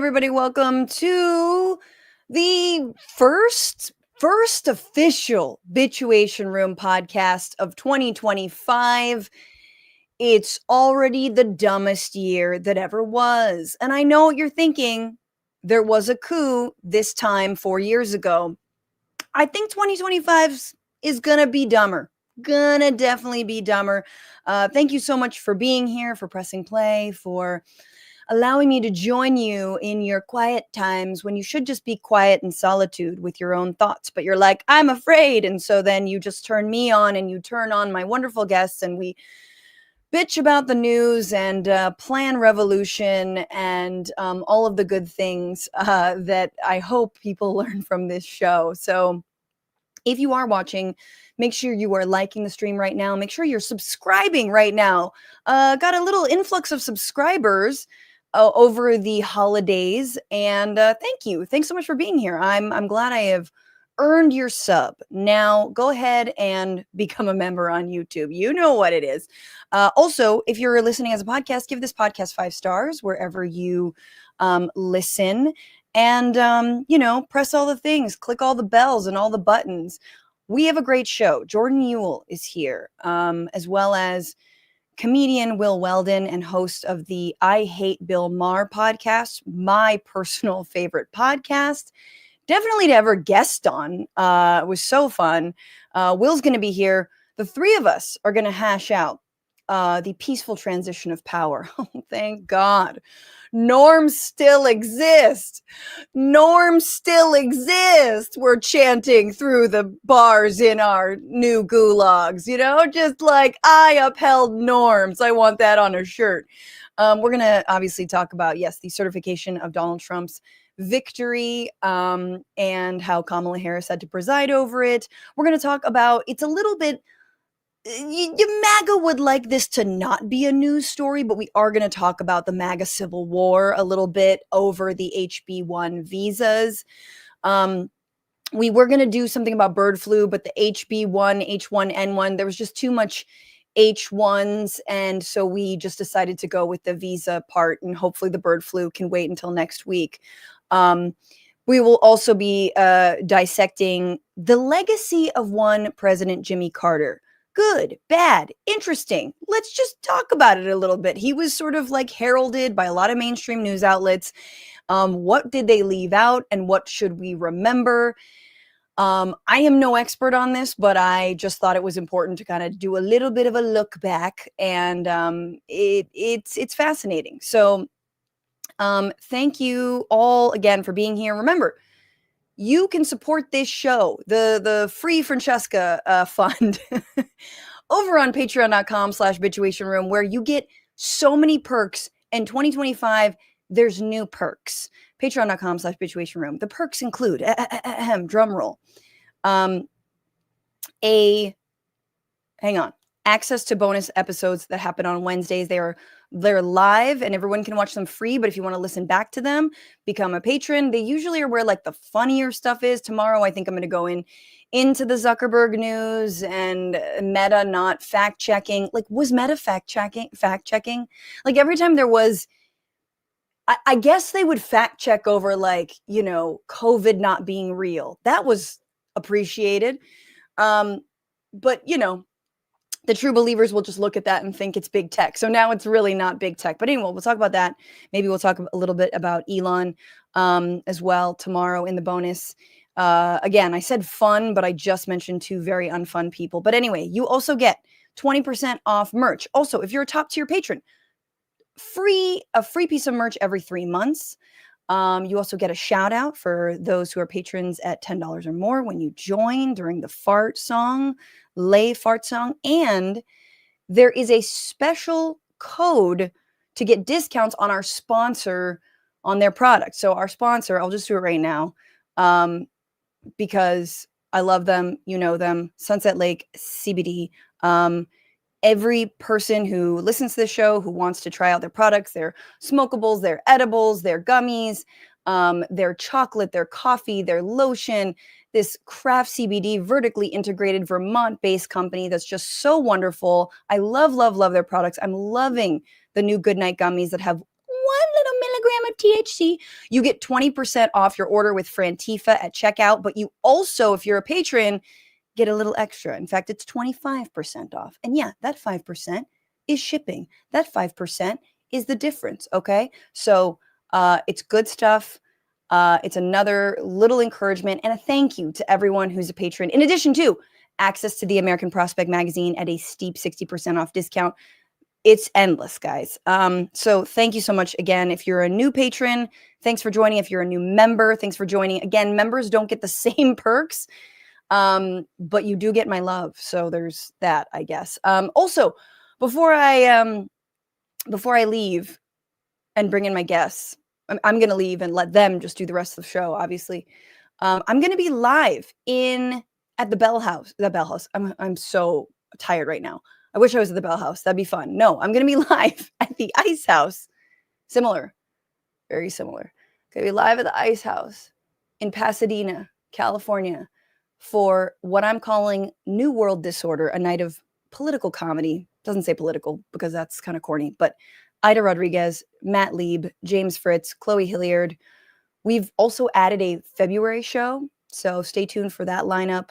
everybody, welcome to the first official Bituation Room podcast of 2025. It's already the dumbest year that ever was. And I know what you're thinking. There was a coup this time 4 years ago. I think 2025 is gonna be dumber. Gonna definitely be dumber. Thank you so much for being here, for pressing play, for allowing me to join you in your quiet times when you should just be quiet in solitude with your own thoughts. But you're like, I'm afraid. And so then you just turn me on and you turn on my wonderful guests and we bitch about the news and plan revolution and all of the good things that I hope people learn from this show. So if you are watching, make sure you are liking the stream right now. Make sure you're subscribing right now. Got a little influx of subscribers over the holidays, and thank you. Thanks so much for being here. I'm glad I have earned your sub. Now go ahead and become a member on YouTube. You know what it is. Also, if you're listening as a podcast, give this podcast 5 stars wherever you listen. And, press all the things, click all the bells and all the buttons. We have a great show. Jordan Uhl is here, as well as comedian Will Weldon and host of the I Hate Bill Maher podcast, my personal favorite podcast. Definitely to ever guest on. It was so fun. Will's going to be here. The three of us are going to hash out the peaceful transition of power. Oh, thank God. Norms still exist. Norms still exist. We're chanting through the bars in our new gulags, just like I upheld norms. I want that on a shirt. We're going to obviously talk about, yes, the certification of Donald Trump's victory and how Kamala Harris had to preside over it. We're going to talk about, it's a little bit, MAGA would like this to not be a news story, but we are going to talk about the MAGA civil war a little bit over the HB1 visas. We were going to do something about bird flu, but the HB1, H1N1, there was just too much H1s. And so we just decided to go with the visa part, and hopefully the bird flu can wait until next week. We will also be dissecting the legacy of one President Jimmy Carter. Good, bad, interesting. Let's just talk about it a little bit. He was sort of like heralded by a lot of mainstream news outlets. What did they leave out and what should we remember? I am no expert on this, but I just thought it was important to kind of do a little bit of a look back, and it's fascinating. So thank you all again for being here. Remember, you can support this show, the free Francesca fund, over on patreon.com/bituationroom, where you get so many perks. In 2025, there's new perks. Patreon.com/bituationroom. The perks include, drum roll, access to bonus episodes that happen on Wednesdays. They're live and everyone can watch them free, but if you want to listen back to them, become a patron. They usually are where like the funnier stuff is. Tomorrow, I think I'm going to go into the Zuckerberg news and Meta not fact checking. Like, was Meta fact checking? Like every time there was, I guess they would fact check over like, COVID not being real. That was appreciated. But the true believers will just look at that and think it's big tech. So now it's really not big tech. But anyway, we'll talk about that. Maybe we'll talk a little bit about Elon as well tomorrow in the bonus. Again, I said fun, but I just mentioned 2 very unfun people. But anyway, you also get 20% off merch. Also, if you're a top tier patron, a free piece of merch every 3 months. You also get a shout out for those who are patrons at $10 or more when you join during the Lay fart song. And there is a special code to get discounts on our sponsor on their product. So our sponsor, I'll just do it right now because I love them. You know them, Sunset Lake CBD. Every person who listens to the show, who wants to try out their products, their smokables, their edibles, their gummies, their chocolate, their coffee, their lotion, this craft CBD vertically integrated Vermont-based company that's just so wonderful. I love, love, love their products. I'm loving the new Goodnight gummies that have 1 little milligram of THC. You get 20% off your order with Frantifa at checkout, but you also, if you're a patron, get a little extra. In fact, it's 25% off. And yeah, that 5% is shipping. That 5% is the difference, okay? So it's good stuff. It's another little encouragement and a thank you to everyone who's a patron. In addition to access to the American Prospect magazine at a steep 60% off discount. It's endless, guys. So thank you so much again. If you're a new patron, thanks for joining. If you're a new member, thanks for joining. Again, members don't get the same perks, but you do get my love. So there's that, I guess. Also, before I leave and bring in my guests, I'm going to leave and let them just do the rest of the show, obviously. I'm going to be live at the Bell House. The Bell House. I'm so tired right now. I wish I was at the Bell House. That'd be fun. No, I'm going to be live at the Ice House. Similar. Very similar. Going to be live at the Ice House in Pasadena, California for what I'm calling New World Disorder, a night of political comedy. Doesn't say political because that's kind of corny, but Ida Rodriguez, Matt Lieb, James Fritz, Chloe Hilliard. We've also added a February show, so stay tuned for that lineup.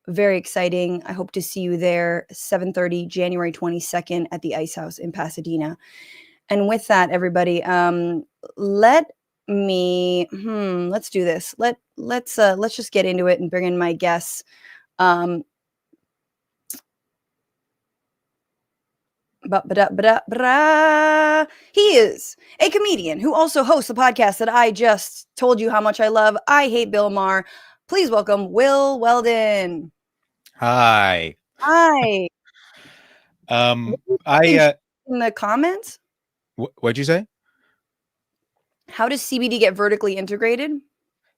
Very exciting. I hope to see you there, 7:30, January 22nd at the Ice House in Pasadena. And with that, everybody, let's do this. Let's just get into it and bring in my guests. He is a comedian who also hosts the podcast that I just told you how much I love. I Hate Bill Maher. Please welcome Will Weldon. Hi. Hi. In the comments. What'd you say? How does CBD get vertically integrated?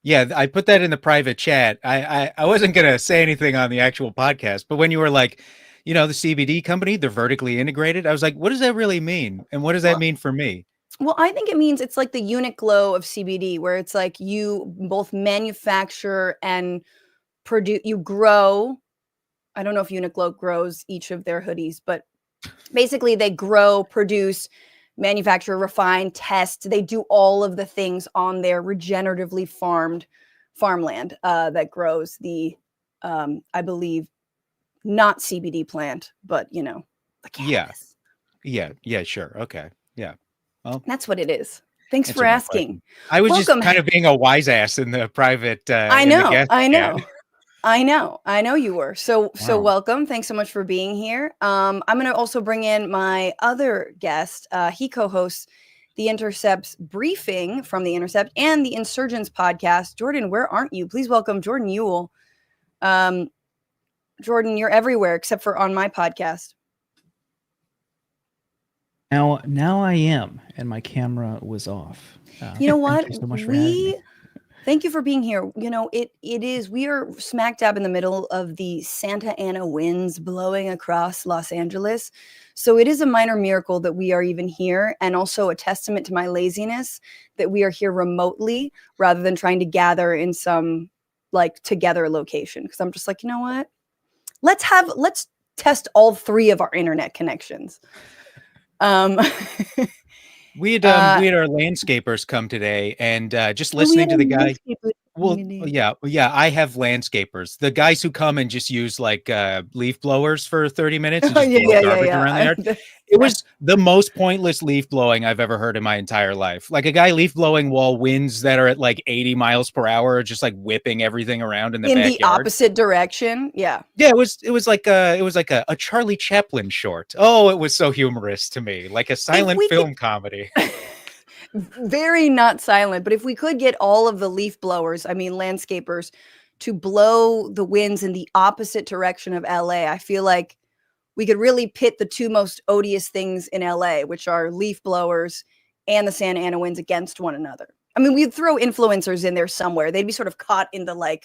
Yeah, I put that in the private chat. I wasn't going to say anything on the actual podcast, but when you were like, the CBD company, they're vertically integrated. I was like, what does that really mean? And what does that mean for me? Well, I think it means it's like the Uniqlo of CBD, where it's like you both manufacture and produce, you grow. I don't know if Uniqlo grows each of their hoodies, but basically they grow, produce, manufacture, refine, test. They do all of the things on their regeneratively farmed farmland that grows the, I believe, not CBD plant, but the cannabis. Yeah, sure. Okay. Yeah. Well, that's what it is. Thanks for asking. I was just kind of being a wise ass in the private. I know you were. So welcome. Thanks so much for being here. I'm going to also bring in my other guest. He co-hosts The Intercept's briefing from The Intercept and the Insurgents podcast. Jordan, where aren't you? Please welcome Jordan Uhl. Jordan, you're everywhere except for on my podcast. Now I am, and my camera was off. You know what? Thank you so much for having me. Thank you for being here. We are smack dab in the middle of the Santa Ana winds blowing across Los Angeles. So it is a minor miracle that we are even here, and also a testament to my laziness that we are here remotely rather than trying to gather in some together location. Because I'm just like, you know what? Let's test all three of our internet connections. We had our landscapers come today, and just listening to the guy. Well, yeah, I have landscapers. The guys who come and just use leaf blowers for 30 minutes and just blow garbage around the yard. It was the most pointless leaf blowing I've ever heard in my entire life. Like a guy leaf blowing while winds that are at 80 miles per hour are just whipping everything around in the backyard. The opposite direction. Yeah. Yeah, it was like a Charlie Chaplin short. Oh, it was so humorous to me, like a silent film comedy. Very not silent, but if we could get all of the leaf blowers, landscapers, to blow the winds in the opposite direction of LA, I feel like we could really pit the two most odious things in LA, which are leaf blowers and the Santa Ana winds, against one another. We'd throw influencers in there somewhere. They'd be sort of caught in the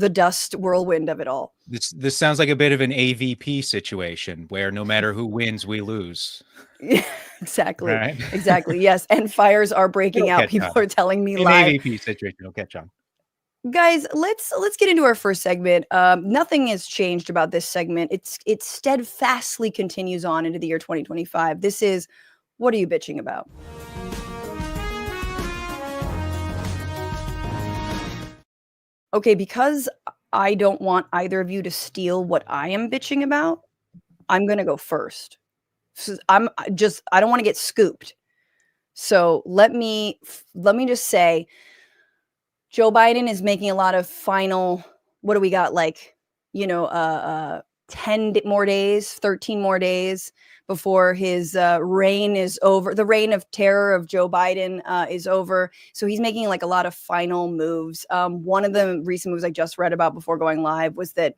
dust whirlwind of it all. This sounds like a bit of an AVP situation where no matter who wins, we lose. Yeah, exactly. Right? Exactly. Yes. And fires are breaking out. People are telling me live. AVP situation will catch on. Guys, let's get into our first segment. Nothing has changed about this segment. It steadfastly continues on into the year 2025. This is What Are You Bitching About? Okay, because I don't want either of you to steal what I am bitching about, I'm going to go first. So I don't want to get scooped. So let me just say, Joe Biden is making a lot of final, what do we got? Like, 10 more days, 13 more days before his reign is over. The reign of terror of Joe Biden is over. So he's making like a lot of final moves. One of the recent moves I just read about before going live was that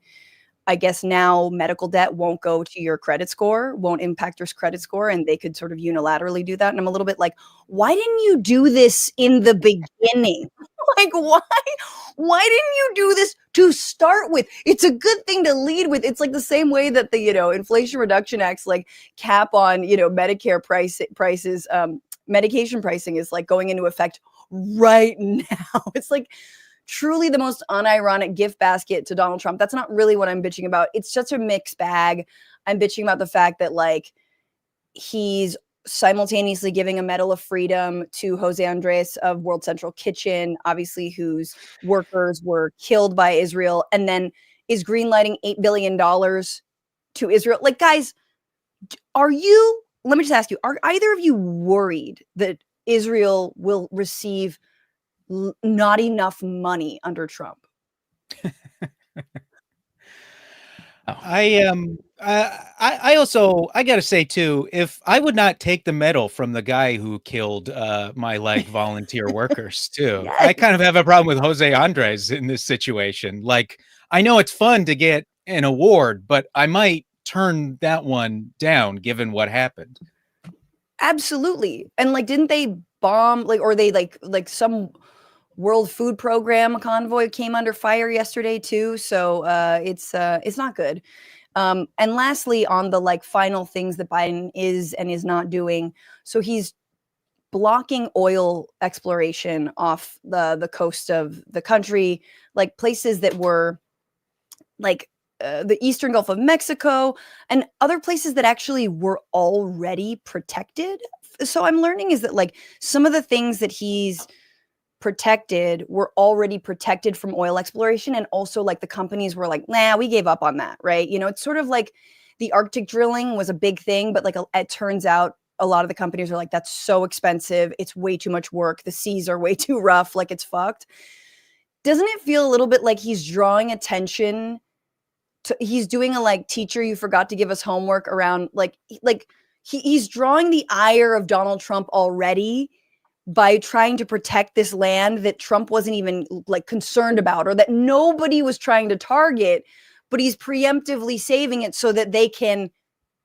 I guess now medical debt won't go to your credit score, won't impact your credit score, and they could sort of unilaterally do that. And I'm a little bit like, why didn't you do this in the beginning? Like, why didn't you do this to start with? It's a good thing to lead with. It's like the same way that the, Inflation Reduction Act's like cap on, Medicare prices, medication pricing is like going into effect right now. It's like truly the most unironic gift basket to Donald Trump. That's not really what I'm bitching about. It's such a mixed bag. I'm bitching about the fact that like he's simultaneously giving a Medal of Freedom to Jose Andres of World Central Kitchen, obviously whose workers were killed by Israel, and then is greenlighting $8 billion to Israel. Like, guys, let me just ask you, are either of you worried that Israel will receive not enough money under Trump? I also gotta say too, if I would not take the medal from the guy who killed my like volunteer workers too. Yes. I kind of have a problem with Jose Andres in this situation. Like, I know it's fun to get an award, but I might turn that one down given what happened. Absolutely. And like, didn't they bomb or they like some World Food Program convoy came under fire yesterday too? So it's not good. And lastly, on the like final things that Biden is and is not doing, so he's blocking oil exploration off the coast of the country, like places that were like the Eastern Gulf of Mexico and other places that actually were already protected. So I'm learning is that like some of the things that he's protected were already protected from oil exploration, and also like the companies were like, nah, we gave up on that, right? It's sort of like the Arctic drilling was a big thing, but like it turns out a lot of the companies are like, that's so expensive, it's way too much work, the seas are way too rough, like it's fucked. Doesn't it feel a little bit like he's drawing attention to, he's doing a like, teacher, you forgot to give us homework around he's drawing the ire of Donald Trump already by trying to protect this land that Trump wasn't even like concerned about, or that nobody was trying to target, but he's preemptively saving it so that they can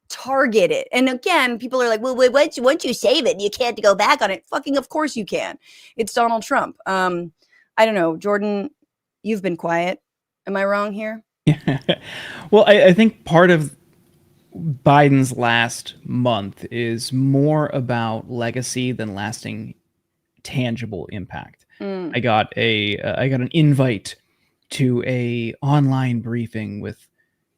target it. And again, people are like, well, once you save it, you can't go back on it. Fucking of course you can. It's Donald Trump. I don't know, Jordan, you've been quiet. Am I wrong here? Well, I think part of Biden's last month is more about legacy than lasting tangible impact. I got an invite to a online briefing with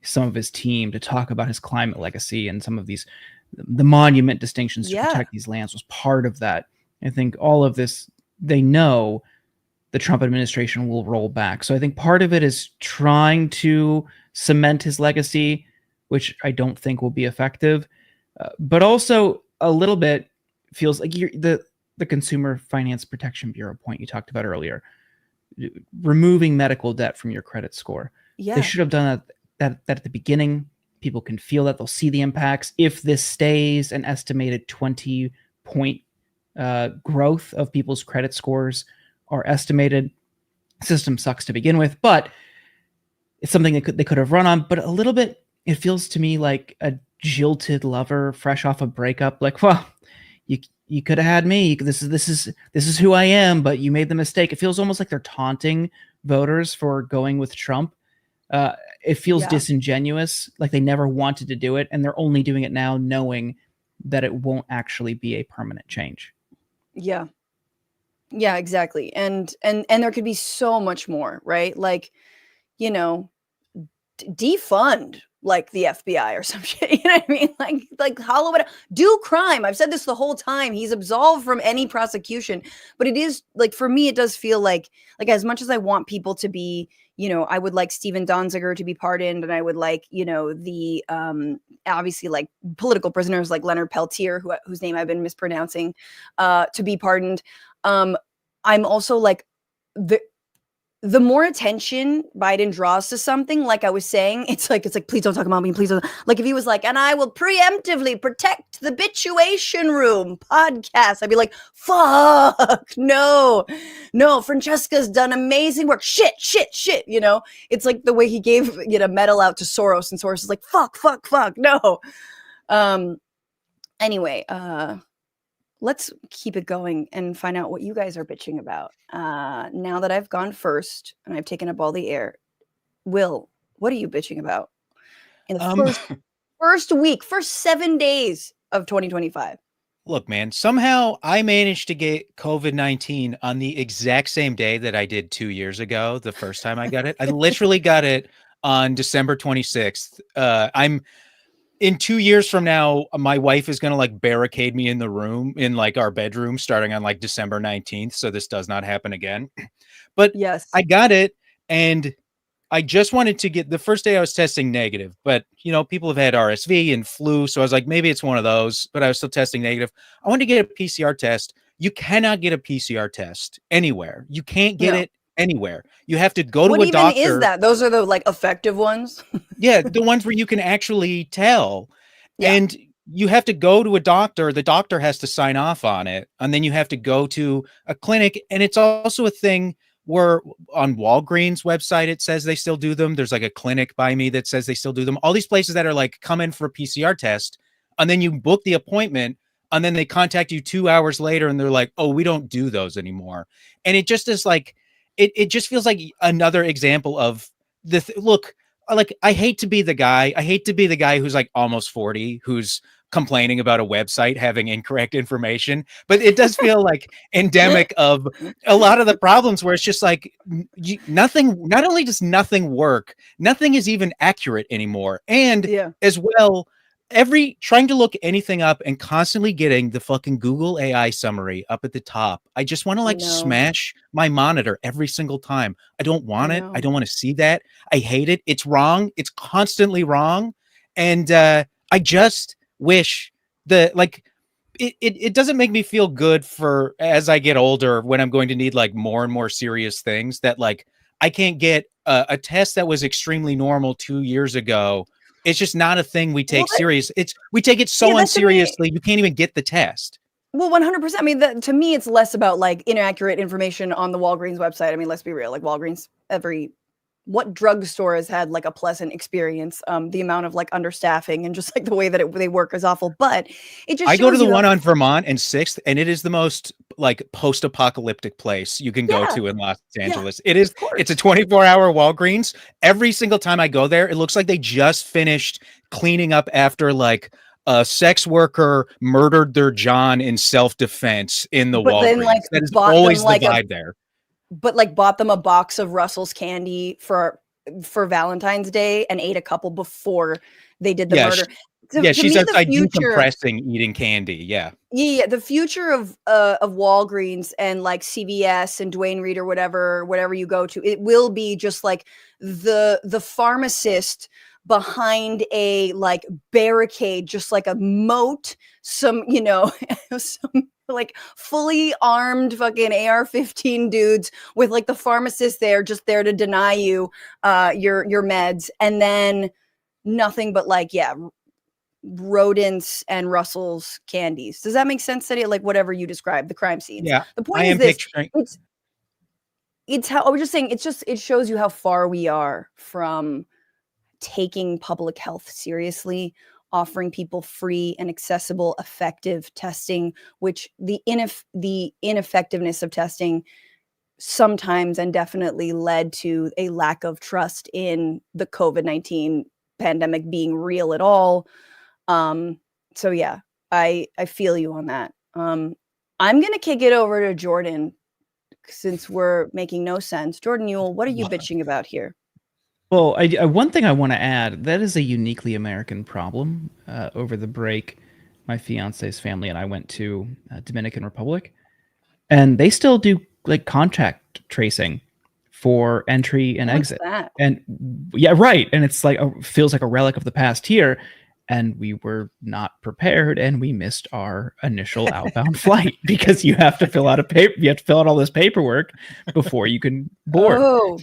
some of his team to talk about his climate legacy, and some of the monument distinctions to protect these lands was part of that. I think all of this, they know the Trump administration will roll back. So I think part of it is trying to cement his legacy, which I don't think will be effective. But also a little bit feels like the Consumer Finance Protection Bureau point you talked about earlier, removing medical debt from your credit score. Yeah. They should have done that at the beginning. People can feel that, they'll see the impacts. If this stays an estimated 20-point growth of people's credit scores are estimated, system sucks to begin with, but it's something they could have run on. But a little bit, it feels to me like a jilted lover fresh off a breakup. Like, well, you could have had me. This is who I am, but you made the mistake. It feels almost like they're taunting voters for going with Trump. It feels disingenuous, like they never wanted to do it, and they're only doing it now knowing that it won't actually be a permanent change. Yeah. Yeah, exactly. And there could be so much more, right? Like, defund like the FBI or some shit. You know what I mean? Like hollow it out. Do crime. I've said this the whole time. He's absolved from any prosecution. But it is like, for me, it does feel like as much as I want people to be, you know, I would like Steven Donziger to be pardoned, and I would like, you know, the obviously like political prisoners like Leonard Peltier, whose name I've been mispronouncing, to be pardoned. I'm also like, the more attention Biden draws to something, like I was saying, it's like, please don't talk about me, please don't. Like if he was like, and I will preemptively protect the Bituation Room podcast, I'd be like, fuck, no, Francesca's done amazing work. Shit, you know? It's like the way he gave, you know, medal out to Soros, and Soros is like, fuck, no. Anyway, let's keep it going and find out what you guys are bitching about. Now that I've gone first and I've taken up all the air, Will, what are you bitching about in the first 7 days of 2025? Look, man, somehow I managed to get COVID-19 on the exact same day that I did 2 years ago, the first time I got it. I literally got it on December 26th. In 2 years from now, my wife is going to like barricade me in the room, in like our bedroom, starting on like December 19th. So this does not happen again. But yes, I got it. And I just wanted to get, the first day I was testing negative, but you know, people have had RSV and flu. So I was like, maybe it's one of those, but I was still testing negative. I wanted to get a PCR test. You cannot get a PCR test anywhere. You can't get it anywhere. You have to go to a doctor. What even is that? Those are the like effective ones? Yeah, the ones where you can actually tell. Yeah. And you have to go to a doctor. The doctor has to sign off on it. And then you have to go to a clinic. And it's also a thing where on Walgreens website, it says they still do them. There's like a clinic by me that says they still do them. All these places that are like, come in for a PCR test. And then you book the appointment. And then they contact you 2 hours later and they're like, oh, we don't do those anymore. And it just is like, it just feels like another example of look, like, I hate to be the guy who's like almost 40, who's complaining about a website having incorrect information, but it does feel like endemic of a lot of the problems where it's just like nothing, not only does nothing work, nothing is even accurate anymore. And as well, trying to look anything up and constantly getting the fucking Google AI summary up at the top. I just want to like smash my monitor every single time. I don't want it. I don't want to see that. I hate it. It's wrong. It's constantly wrong. And I just wish that like it doesn't make me feel good for as I get older when I'm going to need like more and more serious things that like I can't get a test that was extremely normal 2 years ago. It's just not a thing we take serious. We take it so unseriously. You can't even get the test. Well, 100%. I mean, to me, it's less about like inaccurate information on the Walgreens website. I mean, let's be real. Like Walgreens, what drugstore has had like a pleasant experience? The amount of like understaffing and just like the way that they work is awful. But it just I go to the one on Vermont and 6th, and it is the most like post-apocalyptic place you can go to in Los Angeles. It is. It's a 24-hour Walgreens. Every single time I go there, it looks like they just finished cleaning up after like a sex worker murdered their John in self-defense in the Walgreens. Then, like, that is always the vibe there. But like bought them a box of Russell's candy for Valentine's Day and ate a couple before they did the murder. She's outside decompressing, eating candy. Yeah. The future of Walgreens and like CVS and Duane Reade or whatever you go to, it will be just like the pharmacist behind a like barricade, just like a moat, some like fully armed fucking AR-15 dudes with like the pharmacist there, just there to deny you your meds, and then nothing but like rodents and Russell's candies. Does that make sense? That like whatever you described, the crime scenes. Yeah. The point is this. It's how I was just saying. It shows you how far we are from taking public health seriously, offering people free and accessible, effective testing, which the ineffectiveness of testing sometimes and definitely led to a lack of trust in the COVID-19 pandemic being real at all. So yeah, I feel you on that. I'm going to kick it over to Jordan since we're making no sense. Jordan Uhl, what are you bitching about here? Well, one thing I want to add, that is a uniquely American problem. Over the break, my fiance's family and I went to Dominican Republic, and they still do like contact tracing for entry and exit. That? And yeah, right. And it's like feels like a relic of the past here. And we were not prepared, and we missed our initial outbound flight because you have to fill out all this paperwork before you can board. Oh,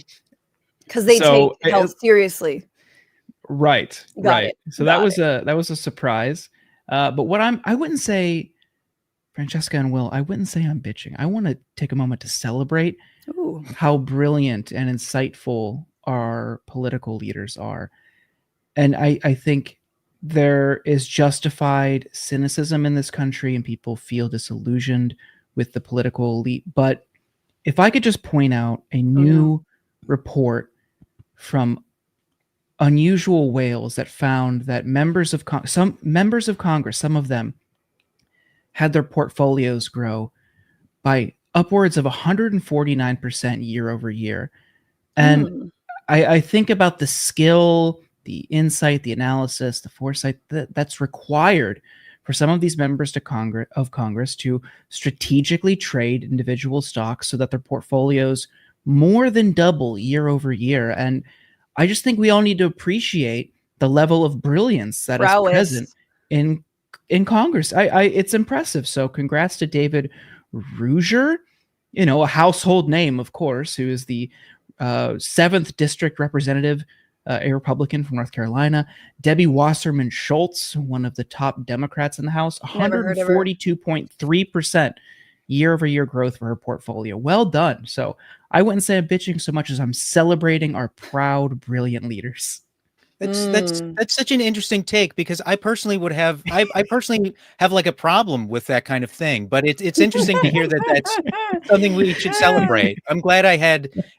because they take health seriously. Right. Got it. So that was a surprise. But what I wouldn't say, Francesca and Will, I wouldn't say I'm bitching. I want to take a moment to celebrate how brilliant and insightful our political leaders are. And I think there is justified cynicism in this country, and people feel disillusioned with the political elite. But if I could just point out a new report from Unusual Wales that found that some members of Congress, some of them, had their portfolios grow by upwards of 149% year over year. And I think about the skill, the insight, the analysis, the foresight that's required for some of these members of Congress to strategically trade individual stocks so that their portfolios more than double year over year. And I just think we all need to appreciate the level of brilliance that is present in Congress. It's impressive. So congrats to David Ruger, a household name, of course, who is the 7th district representative, a Republican from North Carolina. Debbie Wasserman Schultz, one of the top Democrats in the House, 142.3% year over year growth for her portfolio. Well done. So I wouldn't say I'm bitching so much as I'm celebrating our proud, brilliant leaders. That's such an interesting take, because I personally have like a problem with that kind of thing, but it's interesting to hear that that's something we should celebrate. I'm glad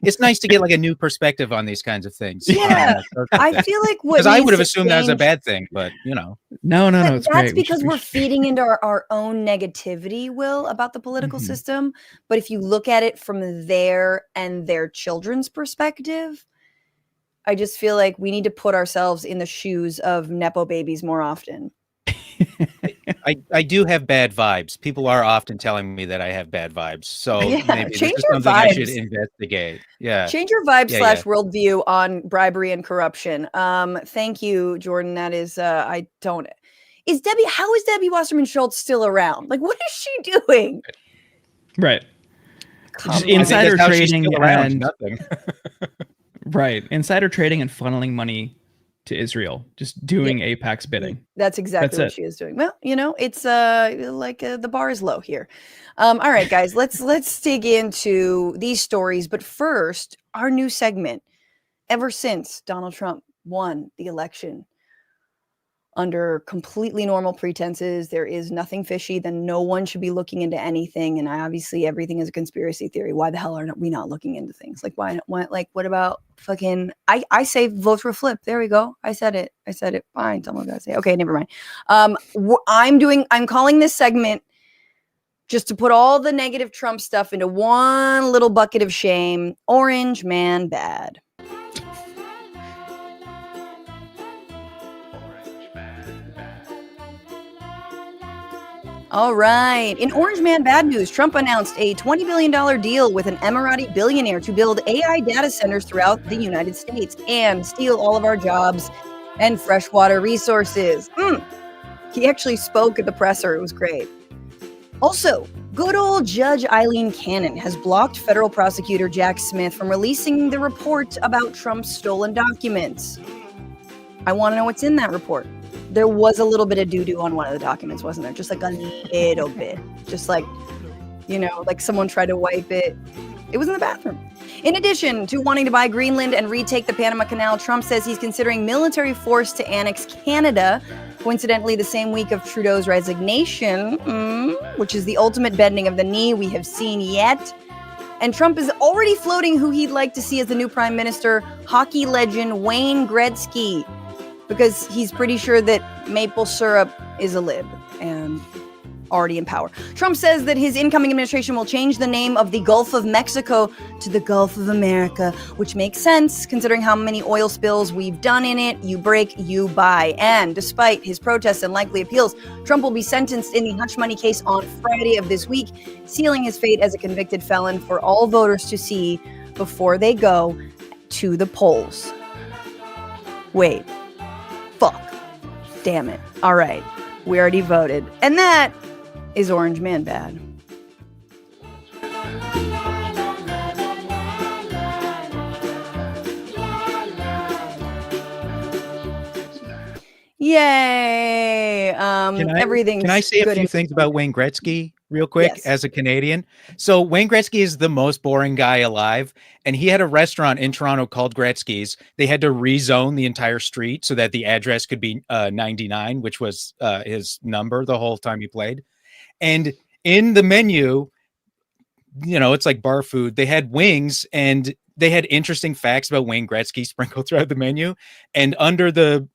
it's nice to get like a new perspective on these kinds of things. Yeah. I feel like because I would have assumed that was a bad thing, but No. That's great. Because we're feeding into our own negativity, Will, about the political system. But if you look at it from their and their children's perspective, I just feel like we need to put ourselves in the shoes of Nepo babies more often. I do have bad vibes. People are often telling me that I have bad vibes. So maybe change this is your something vibes. I should investigate. Yeah. Change your vibe / worldview on bribery and corruption. Thank you, Jordan. That is, how is Debbie Wasserman Schultz still around? Like, what is she doing? Right. Insider trading and nothing. Right. Insider trading and funneling money to Israel, just doing AIPAC's bidding. That's exactly what she is doing. Well, it's the bar is low here. All right, guys, let's dig into these stories. But first, our new segment. Ever since Donald Trump won the election under completely normal pretenses, there is nothing fishy, then no one should be looking into anything. And obviously everything is a conspiracy theory. Why the hell are we not looking into things? Like, why what about fucking, I say votes were flipped. There we go. I said it. Fine. Someone gotta say, okay, never mind. I'm calling this segment just to put all the negative Trump stuff into one little bucket of shame. Orange man bad. All right. In Orange Man bad news, Trump announced a $20 billion deal with an Emirati billionaire to build AI data centers throughout the United States and steal all of our jobs and freshwater resources. He actually spoke at the presser. It was great. Also, good old Judge Eileen Cannon has blocked federal prosecutor Jack Smith from releasing the report about Trump's stolen documents. I want to know what's in that report. There was a little bit of doo-doo on one of the documents, wasn't there? Just like a little bit. Just like, like someone tried to wipe it. It was in the bathroom. In addition to wanting to buy Greenland and retake the Panama Canal, Trump says he's considering military force to annex Canada, coincidentally the same week of Trudeau's resignation, which is the ultimate bending of the knee we have seen yet. And Trump is already floating who he'd like to see as the new prime minister, hockey legend Wayne Gretzky, because he's pretty sure that maple syrup is a lib. And already in power. Trump says that his incoming administration will change the name of the Gulf of Mexico to the Gulf of America, which makes sense considering how many oil spills we've done in it. You break, you buy. And despite his protests and likely appeals, Trump will be sentenced in the hush money case on Friday of this week, sealing his fate as a convicted felon for all voters to see before they go to the polls. Wait. Fuck. Damn it. All right. We already voted. And that is Orange Man bad. Yay. Everything's Can I say a few things about Wayne Gretzky real quick? Yes. As a Canadian? So Wayne Gretzky is the most boring guy alive. And he had a restaurant in Toronto called Gretzky's. They had to rezone the entire street so that the address could be 99, which was his number the whole time he played. And in the menu, you know, it's like bar food. They had wings and they had interesting facts about Wayne Gretzky sprinkled throughout the menu. And under the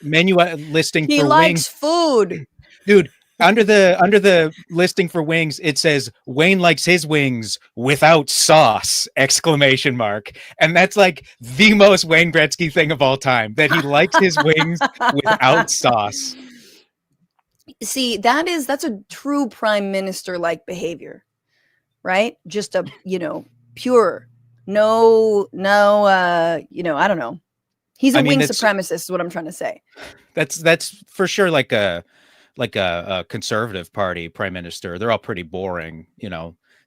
menu listing he for likes wings, food, dude. Under the listing for wings, it says Wayne likes his wings without sauce! ! And that's like the most Wayne Gretzky thing of all time, that he likes his wings without sauce. See, that's a true prime minister like behavior, right? Just a, pure, no, I don't know. He's a wing supremacist is what I'm trying to say. That's for sure like a conservative party prime minister. They're all pretty boring,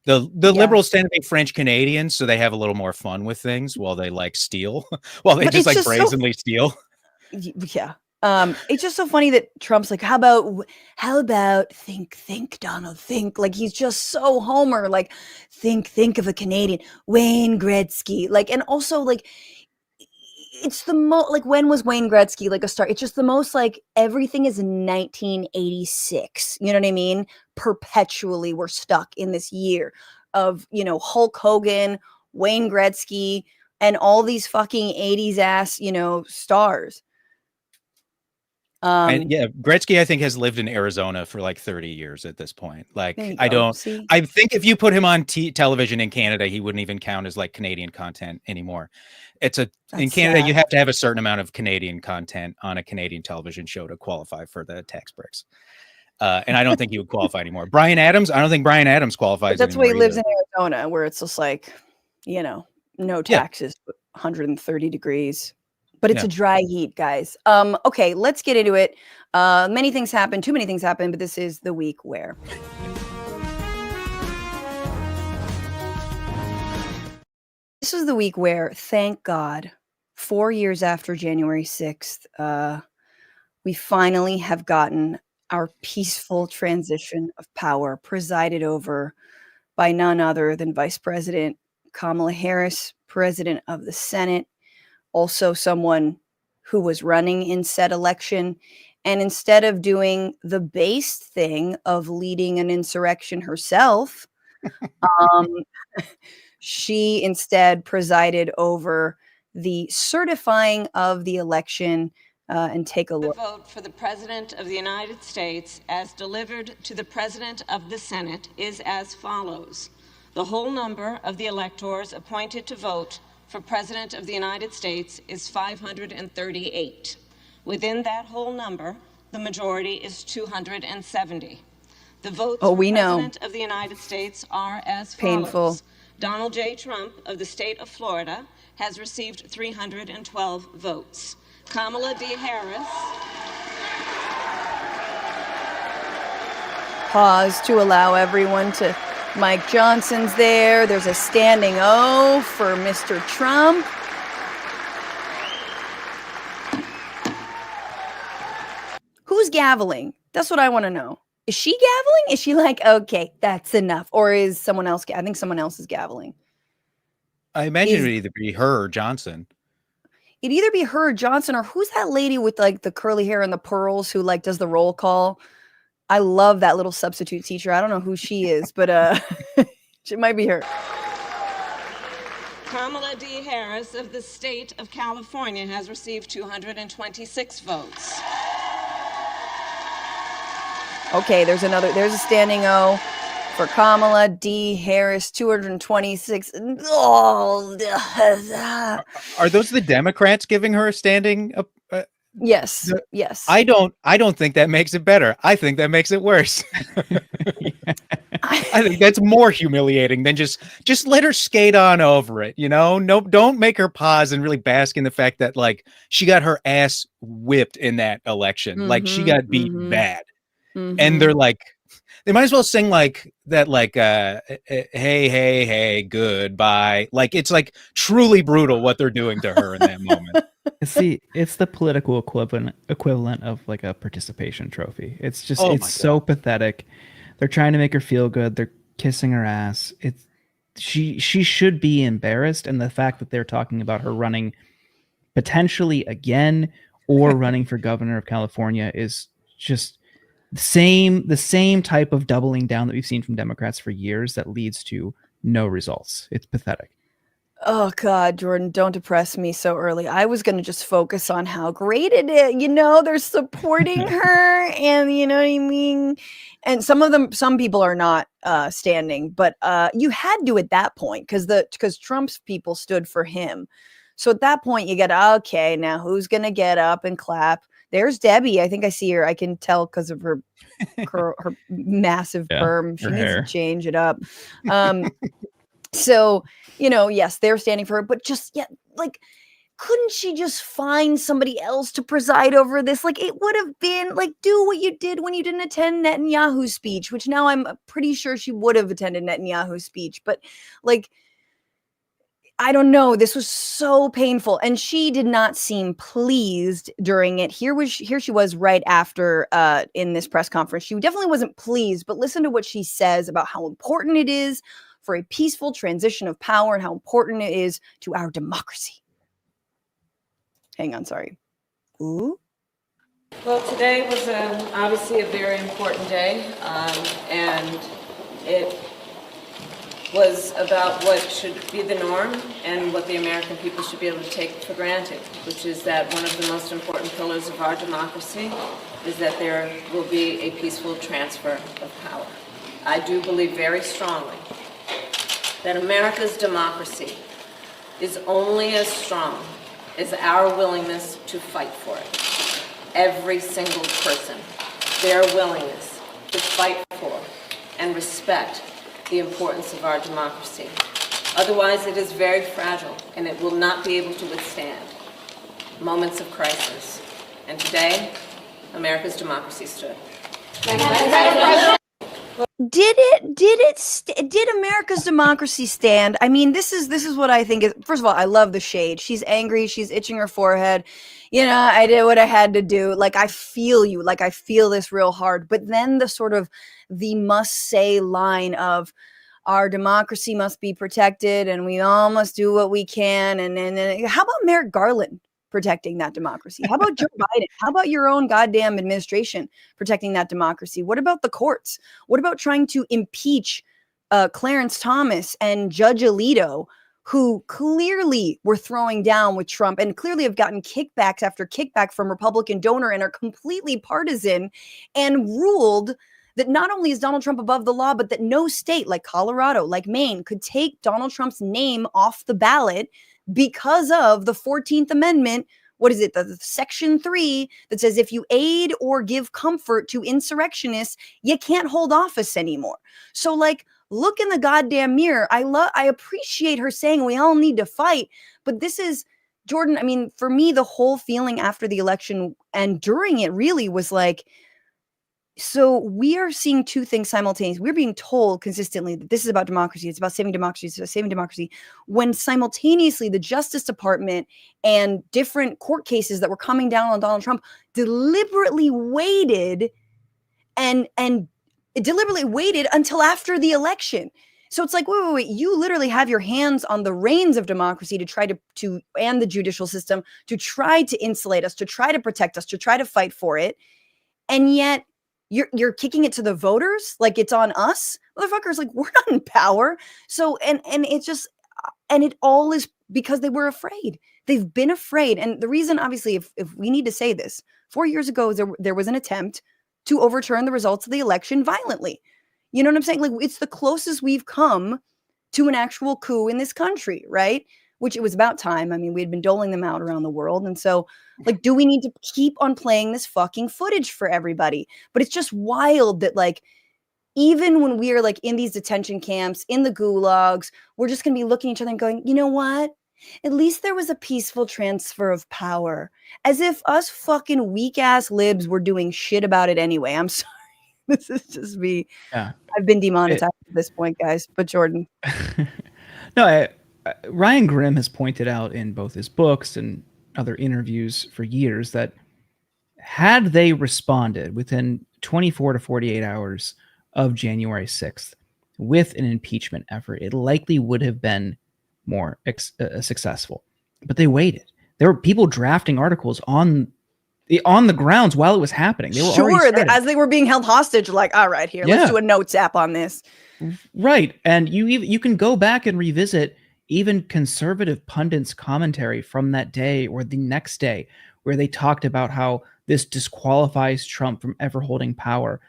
The liberals tend to be French Canadians, so they have a little more fun with things while they like steal, while they just brazenly steal. Yeah. It's just so funny that Trump's like, how about think, Donald, think. Like, he's just so Homer, like, think of a Canadian, Wayne Gretzky. Like, and also like, it's the most, like, when was Wayne Gretzky like a star? It's just the most, like, everything is 1986. You know what I mean? Perpetually we're stuck in this year of, Hulk Hogan, Wayne Gretzky, and all these fucking 80s ass, stars. And yeah, Gretzky, I think, has lived in Arizona for like 30 years at this point. Like, I think if you put him on television in Canada, he wouldn't even count as like Canadian content anymore. In Canada, sad. You have to have a certain amount of Canadian content on a Canadian television show to qualify for the tax breaks. And I don't think he would qualify anymore. Brian Adams, I don't think Brian Adams qualifies. But that's why he lives in Arizona, where it's just like, no taxes, 130 degrees. But it's a dry heat, guys. Okay, let's get into it. Many things happen. Too many things happen, but this is the week where. This is the week where, thank God, 4 years after January 6th, we finally have gotten our peaceful transition of power presided over by none other than Vice President Kamala Harris, President of the Senate, also someone who was running in said election. And instead of doing the base thing of leading an insurrection herself, she instead presided over the certifying of the election. And take a look. The vote for the President of the United States as delivered to the President of the Senate is as follows. The whole number of the electors appointed to vote for President of the United States is 538. Within that whole number, the majority is 270. The votes for President of the United States are as follows. Painful. Donald J. Trump of the state of Florida has received 312 votes. Kamala D. Harris. Pause to allow everyone to. Mike Johnson's there. There's a standing O for Mr. Trump. Who's gaveling? That's what I want to know. Is she gaveling? Is she like, okay, that's enough? Or is someone else? I think someone else is gaveling. I imagine it would either be her or Johnson. It'd either be her or Johnson, or who's that lady with like the curly hair and the pearls who like does the roll call? I love that little substitute teacher. I don't know who she is, but it might be her. Kamala D. Harris of the state of California has received 226 votes. Okay, there's a standing O for Kamala D. Harris, 226. Oh, Are those the Democrats giving her a standing? Yes. Yes. I don't think that makes it better. I think that makes it worse. I think that's more humiliating than just let her skate on over it. No, don't make her pause and really bask in the fact that like she got her ass whipped in that election. Like she got beat bad. And they're like, they might as well sing like that, like, hey, goodbye. Like, it's like truly brutal what they're doing to her in that moment. See, it's the political equivalent of like a participation trophy. It's just, it's so pathetic. They're trying to make her feel good. They're kissing her ass. She should be embarrassed. And the fact that they're talking about her running potentially again or running for governor of California is just the same type of doubling down that we've seen from Democrats for years that leads to no results. It's pathetic. Oh God, Jordan, don't depress me so early. I was going to just focus on how great it is. They're supporting her and you know what I mean? And some people are not standing, but you had to at that point because Trump's people stood for him. So at that point you get, okay, now who's going to get up and clap? There's Debbie. I think I see her. I can tell because of her massive perm. She needs to change it up. So, yes, they're standing for her, but just, like, couldn't she just find somebody else to preside over this? Like, it would have been like, do what you did when you didn't attend Netanyahu's speech, which now I'm pretty sure she would have attended Netanyahu's speech. But like, I don't know. This was so painful. And she did not seem pleased during it. Here she was right after in this press conference. She definitely wasn't pleased, but listen to what she says about how important it is for a peaceful transition of power and how important it is to our democracy. Hang on, sorry. Ooh. Well, today was obviously a very important day, and it was about what should be the norm and what the American people should be able to take for granted, which is that one of the most important pillars of our democracy is that there will be a peaceful transfer of power. I do believe very strongly that America's democracy is only as strong as our willingness to fight for it. Every single person, their willingness to fight for and respect the importance of our democracy. Otherwise, it is very fragile and it will not be able to withstand moments of crisis. And today, America's democracy stood. Did America's democracy stand? I mean, this is what I think is, first of all, I love the shade. She's angry. She's itching her forehead. I did what I had to do. Like, I feel you. Like, I feel this real hard. But then the sort of the must say line of our democracy must be protected and we all must do what we can. And then how about Merrick Garland protecting that democracy? How about Joe Biden? How about your own goddamn administration protecting that democracy? What about the courts? What about trying to impeach Clarence Thomas and Judge Alito, who clearly were throwing down with Trump and clearly have gotten kickbacks after kickback from Republican donor and are completely partisan and ruled that not only is Donald Trump above the law, but that no state like Colorado, like Maine, could take Donald Trump's name off the ballot because of the 14th Amendment. What is it? The Section 3 that says if you aid or give comfort to insurrectionists, you can't hold office anymore. So like, look in the goddamn mirror. I appreciate her saying we all need to fight, but this is, Jordan, I mean, for me, the whole feeling after the election and during it really was like, so we are seeing two things simultaneously. We're being told consistently that this is about democracy. It's about saving democracy. It's about saving democracy. When simultaneously the Justice Department and different court cases that were coming down on Donald Trump deliberately waited and deliberately waited until after the election. So it's like, wait. You literally have your hands on the reins of democracy to try to and the judicial system to try to insulate us, to try to protect us, to try to fight for it. And yet you're kicking it to the voters like it's on us. Motherfuckers, like, we're not in power. So and it's just, and it all is because they were afraid. They've been afraid. And the reason, obviously, if we need to say this, 4 years ago there was an attempt to overturn the results of the election violently. You know what I'm saying? Like, it's the closest we've come to an actual coup in this country, right? Which it was about time. I mean, we had been doling them out around the world. And so, like, do we need to keep on playing this fucking footage for everybody? But it's just wild that, like, even when we are like in these detention camps, in the gulags, we're just going to be looking at each other and going, you know what? At least there was a peaceful transfer of power. As if us fucking weak ass libs were doing shit about it anyway. I'm sorry. This is just me. Yeah. I've been demonetized at this point, guys. But Jordan. No, Ryan Grimm has pointed out in both his books and other interviews for years that had they responded within 24 to 48 hours of January 6th with an impeachment effort, it likely would have been more successful. But they waited. There were people drafting articles on the grounds while it was happening. They were as they were being held hostage, like, all right, here, let's do a notes app on this. Right. And you can go back and revisit even conservative pundits' commentary from that day or the next day, where they talked about how this disqualifies Trump from ever holding power.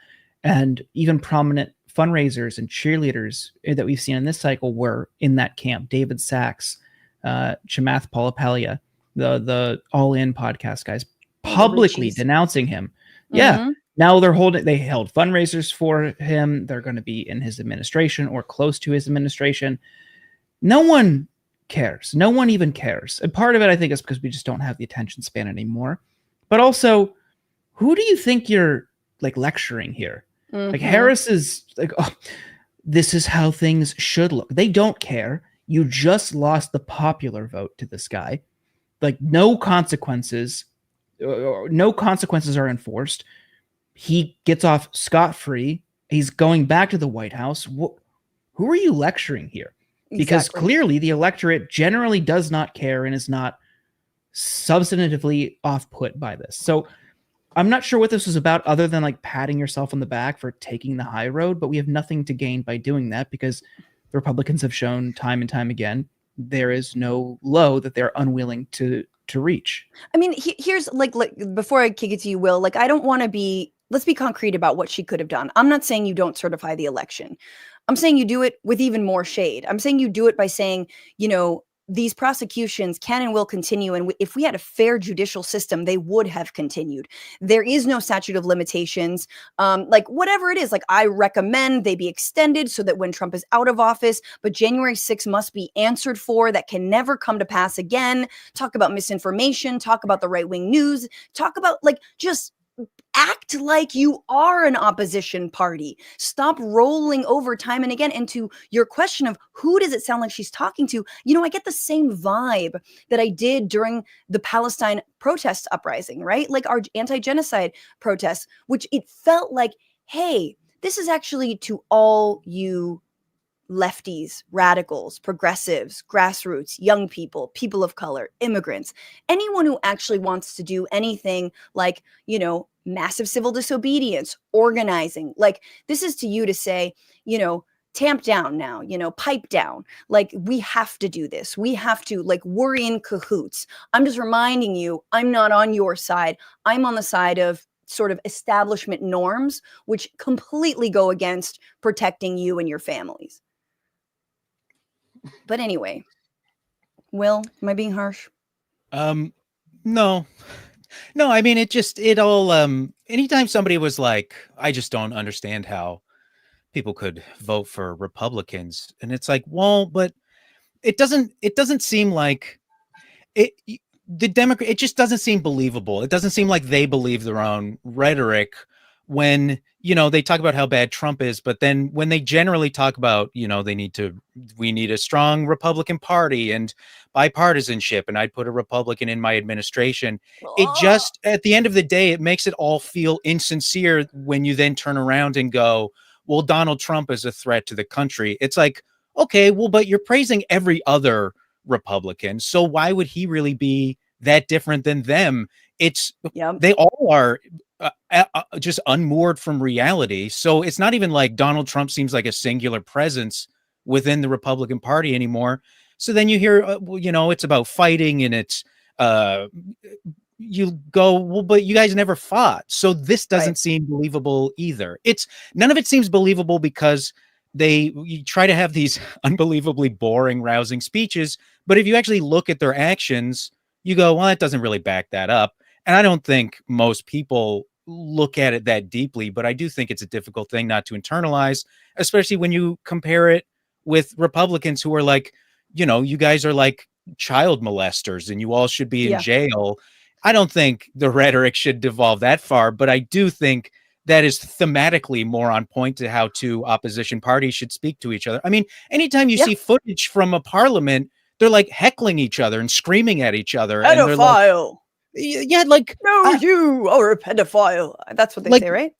And even prominent fundraisers and cheerleaders that we've seen in this cycle were in that camp. David Sachs, Chamath Palihapitiya, the All In podcast guys, publicly denouncing him. Yeah. Now they held fundraisers for him. They're going to be in his administration or close to his administration. No one cares. No one even cares. And part of it, I think, is because we just don't have the attention span anymore. But also, who do you think you're like lecturing here? Like, Harris is like, oh, this is how things should look. They don't care. You just lost the popular vote to this guy. Like, no consequences are enforced. He gets off scot-free. He's going back to the White House. Who are you lecturing here? Because clearly the electorate generally does not care and is not substantively off-put by this. So I'm not sure what this was about other than like patting yourself on the back for taking the high road, but we have nothing to gain by doing that because the Republicans have shown time and time again there is no low that they're unwilling to reach. I mean, here's like before I kick it to you, Will, like, I don't want to be, let's be concrete about what she could have done. I'm not saying you don't certify the election. I'm saying you do it with even more shade. I'm saying you do it by saying, you know, these prosecutions can and will continue. And if we had a fair judicial system, they would have continued. There is no statute of limitations. Like, whatever it is, like, I recommend they be extended so that when Trump is out of office, but January 6th must be answered for. That can never come to pass again. Talk about misinformation, talk about the right-wing news, talk about, like, just act like you are an opposition party. Stop rolling over time and again. And to your question of who does it sound like she's talking to, you know, I get the same vibe that I did during the Palestine protest uprising, right? Like our anti-genocide protests, which it felt like, hey, this is actually to all you lefties, radicals, progressives, grassroots, young people, people of color, immigrants, anyone who actually wants to do anything like, you know, massive civil disobedience, organizing. Like, this is to you to say, you know, tamp down now, you know, pipe down. Like, we have to do this. We have to, like, we're in cahoots. I'm just reminding you, I'm not on your side. I'm on the side of sort of establishment norms, which completely go against protecting you and your families. But anyway, Will, am I being harsh? No, I mean, it all, anytime somebody was like, I just don't understand how people could vote for Republicans. And it's like, well, but it doesn't seem like it just doesn't seem believable. It doesn't seem like they believe their own rhetoric when, you know, they talk about how bad Trump is, but then when they generally talk about, you know, we need a strong Republican Party and bipartisanship, and I'd put a Republican in my administration. It just, at the end of the day, it makes it all feel insincere when you then turn around and go, well, Donald Trump is a threat to the country. It's like, okay, well, but you're praising every other Republican. So why would he really be that different than them? They all are just unmoored from reality. So it's not even like Donald Trump seems like a singular presence within the Republican Party anymore. So then you hear, you know, it's about fighting and it's you go, well, but you guys never fought. So this doesn't seem believable either. None of it seems believable because you try to have these unbelievably boring, rousing speeches. But if you actually look at their actions, you go, well, that doesn't really back that up. And I don't think most people look at it that deeply, but I do think it's a difficult thing not to internalize, especially when you compare it with Republicans who are like, you guys are like child molesters and you all should be in jail. I don't think the rhetoric should devolve that far, but I do think that is thematically more on point to how two opposition parties should speak to each other. I mean, anytime you see footage from a parliament, they're like heckling each other and screaming at each other. Pedophile. Yeah, like, no, you are a pedophile. That's what they say, right?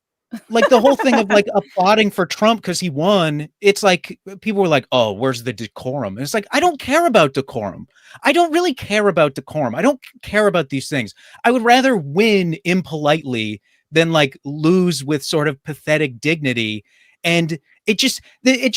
Like the whole thing of like applauding for Trump because he won. It's like people were like, oh, where's the decorum? And it's like, I don't care about decorum. I don't really care about decorum. I don't care about these things. I would rather win impolitely than like lose with sort of pathetic dignity. And it just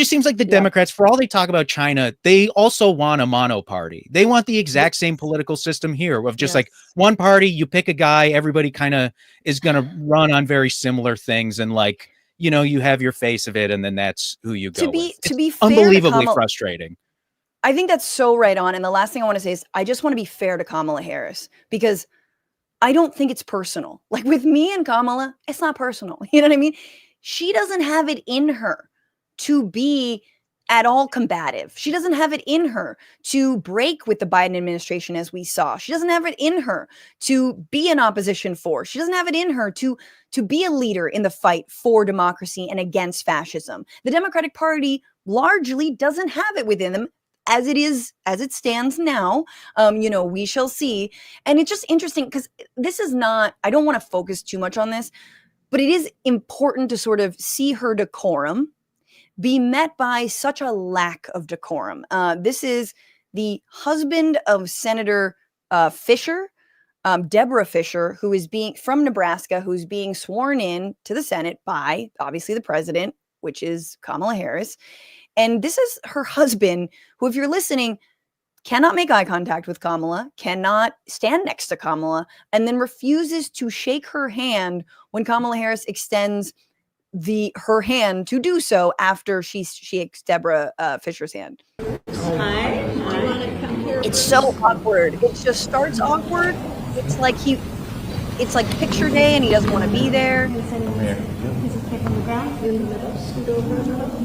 seems like the Democrats, for all they talk about China, they also want a mono party. They want the exact same political system here of just like one party, you pick a guy, everybody kind of is going to run on very similar things. And like, you have your face of it and then that's who you go with. To be fair, unbelievably frustrating. I think that's so right on. And the last thing I want to say is I just want to be fair to Kamala Harris because I don't think it's personal. Like with me and Kamala, it's not personal. You know what I mean? She doesn't have it in her to be at all combative. She doesn't have it in her to break with the Biden administration as we saw. She doesn't have it in her to be an opposition force. She doesn't have it in her to be a leader in the fight for democracy and against fascism. The Democratic Party largely doesn't have it within them as it stands now. We shall see. And it's just interesting because this is not, I don't want to focus too much on this, but it is important to sort of see her decorum be met by such a lack of decorum. This is the husband of Senator Fisher, Deborah Fisher, who is from Nebraska, who's being sworn in to the Senate by obviously the president, which is Kamala Harris. And this is her husband, who, if you're listening, cannot make eye contact with Kamala, cannot stand next to Kamala, and then refuses to shake her hand when Kamala Harris extends her hand to do so after she shakes Deborah Fisher's hand. Hi. It's so awkward. It just starts awkward. It's like picture day and he doesn't want to be there.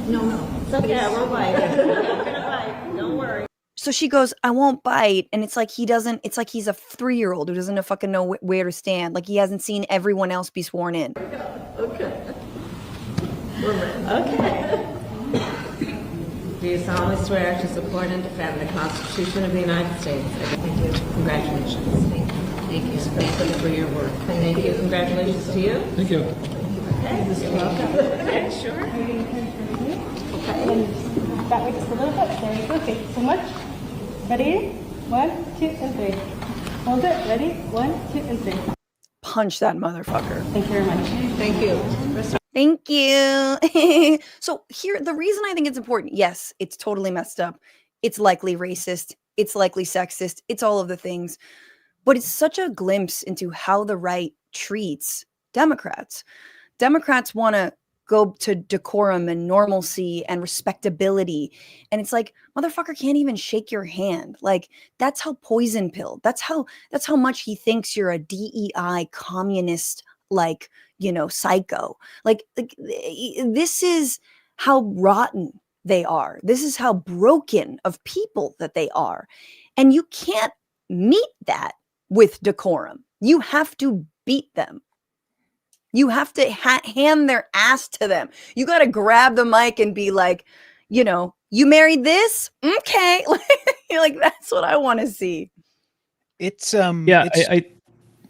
No. It's okay, I won't bite. Don't worry. So she goes, I won't bite. And it's like it's like he's a 3-year-old who doesn't fucking know where to stand. Like he hasn't seen everyone else be sworn in. Okay. Do you solemnly swear to support and defend the Constitution of the United States? Thank you. Congratulations. Thank you. Thank you for your work. Thank you. Congratulations to you. Thank you. Okay. You're welcome. Okay, sure. Okay. And that way just a little bit. There you go. Thank you so much. Ready? 1, 2, and 3. Hold it. Ready? 1, 2, and 3. Punch that motherfucker. Thank you very much. Thank you. Thank you. So here, the reason I think it's important, yes, it's totally messed up. It's likely racist. It's likely sexist. It's all of the things. But it's such a glimpse into how the right treats Democrats. Democrats want to go to decorum and normalcy and respectability. And it's like, motherfucker can't even shake your hand. Like, that's how poison pilled. That's how much he thinks you're a DEI communist, like, psycho. Like this is how rotten they are. This is how broken of people that they are. And you can't meet that with decorum. You have to beat them. You have to hand their ass to them. You got to grab the mic and be like, you married this? Okay. Like, that's what I want to see. It's, I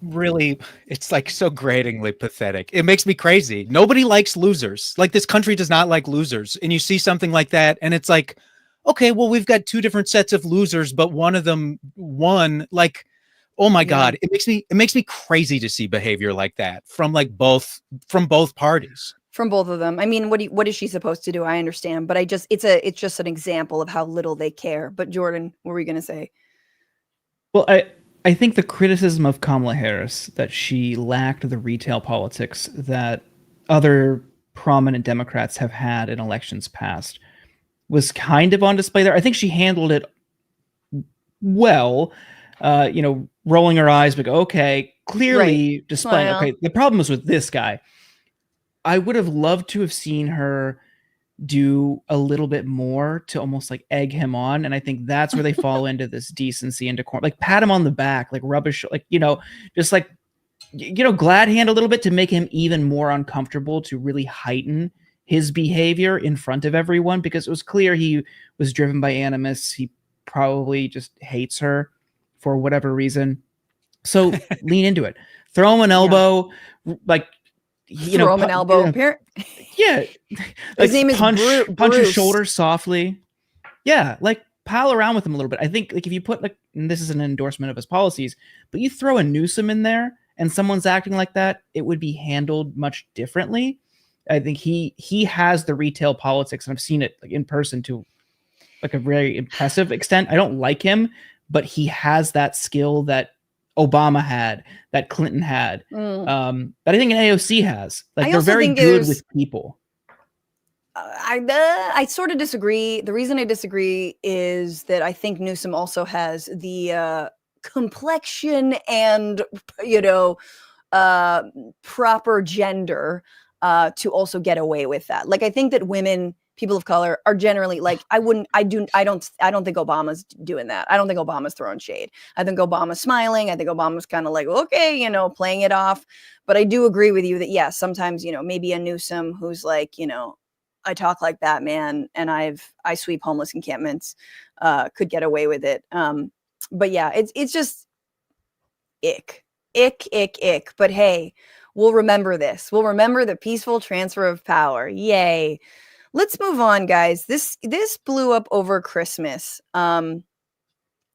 really, it's like so gratingly pathetic. It makes me crazy. Nobody likes losers. Like, this country does not like losers. And you see something like that and it's like, okay, well, we've got two different sets of losers, but one of them won. Like, oh my God, it makes me crazy to see behavior like that from both parties. From both of them. I mean, what is she supposed to do? I understand, but it's just an example of how little they care. But Jordan, what were you going to say? Well, I think the criticism of Kamala Harris that she lacked the retail politics that other prominent Democrats have had in elections past was kind of on display there. I think she handled it well, rolling her eyes, but okay, clearly displaying, okay, the problem is with this guy. I would have loved to have seen her do a little bit more to almost like egg him on. And I think that's where they fall into this decency and decorum, like pat him on the back, like rubbish, like, just like, glad hand a little bit to make him even more uncomfortable, to really heighten his behavior in front of everyone, because it was clear he was driven by animus. He probably just hates her for whatever reason. So lean into it. Throw him an elbow, like, throw him an elbow. Yeah. His name is punch Bruce. his shoulder softly. Yeah. Like pal around with him a little bit. I think like if you put like, and this is an endorsement of his policies, but you throw a Newsom in there and someone's acting like that, it would be handled much differently. I think he has the retail politics, and I've seen it like in person to like a very impressive extent. I don't like him, but he has that skill that Obama had, that Clinton had, that I think an AOC has. Like they're very good with people. I sort of disagree. The reason I disagree is that I think Newsom also has the complexion and proper gender to also get away with that. Like I think that women, people of color, are generally like, I don't think Obama's doing that. I don't think Obama's throwing shade. I think Obama's smiling. I think Obama's kind of like, okay, playing it off. But I do agree with you that yes, sometimes, maybe a Newsom who's like, I talk like Batman and I sweep homeless encampments, could get away with it. But yeah, it's just ick. But hey, we'll remember this. We'll remember the peaceful transfer of power. Yay. Let's move on, guys. This blew up over Christmas. And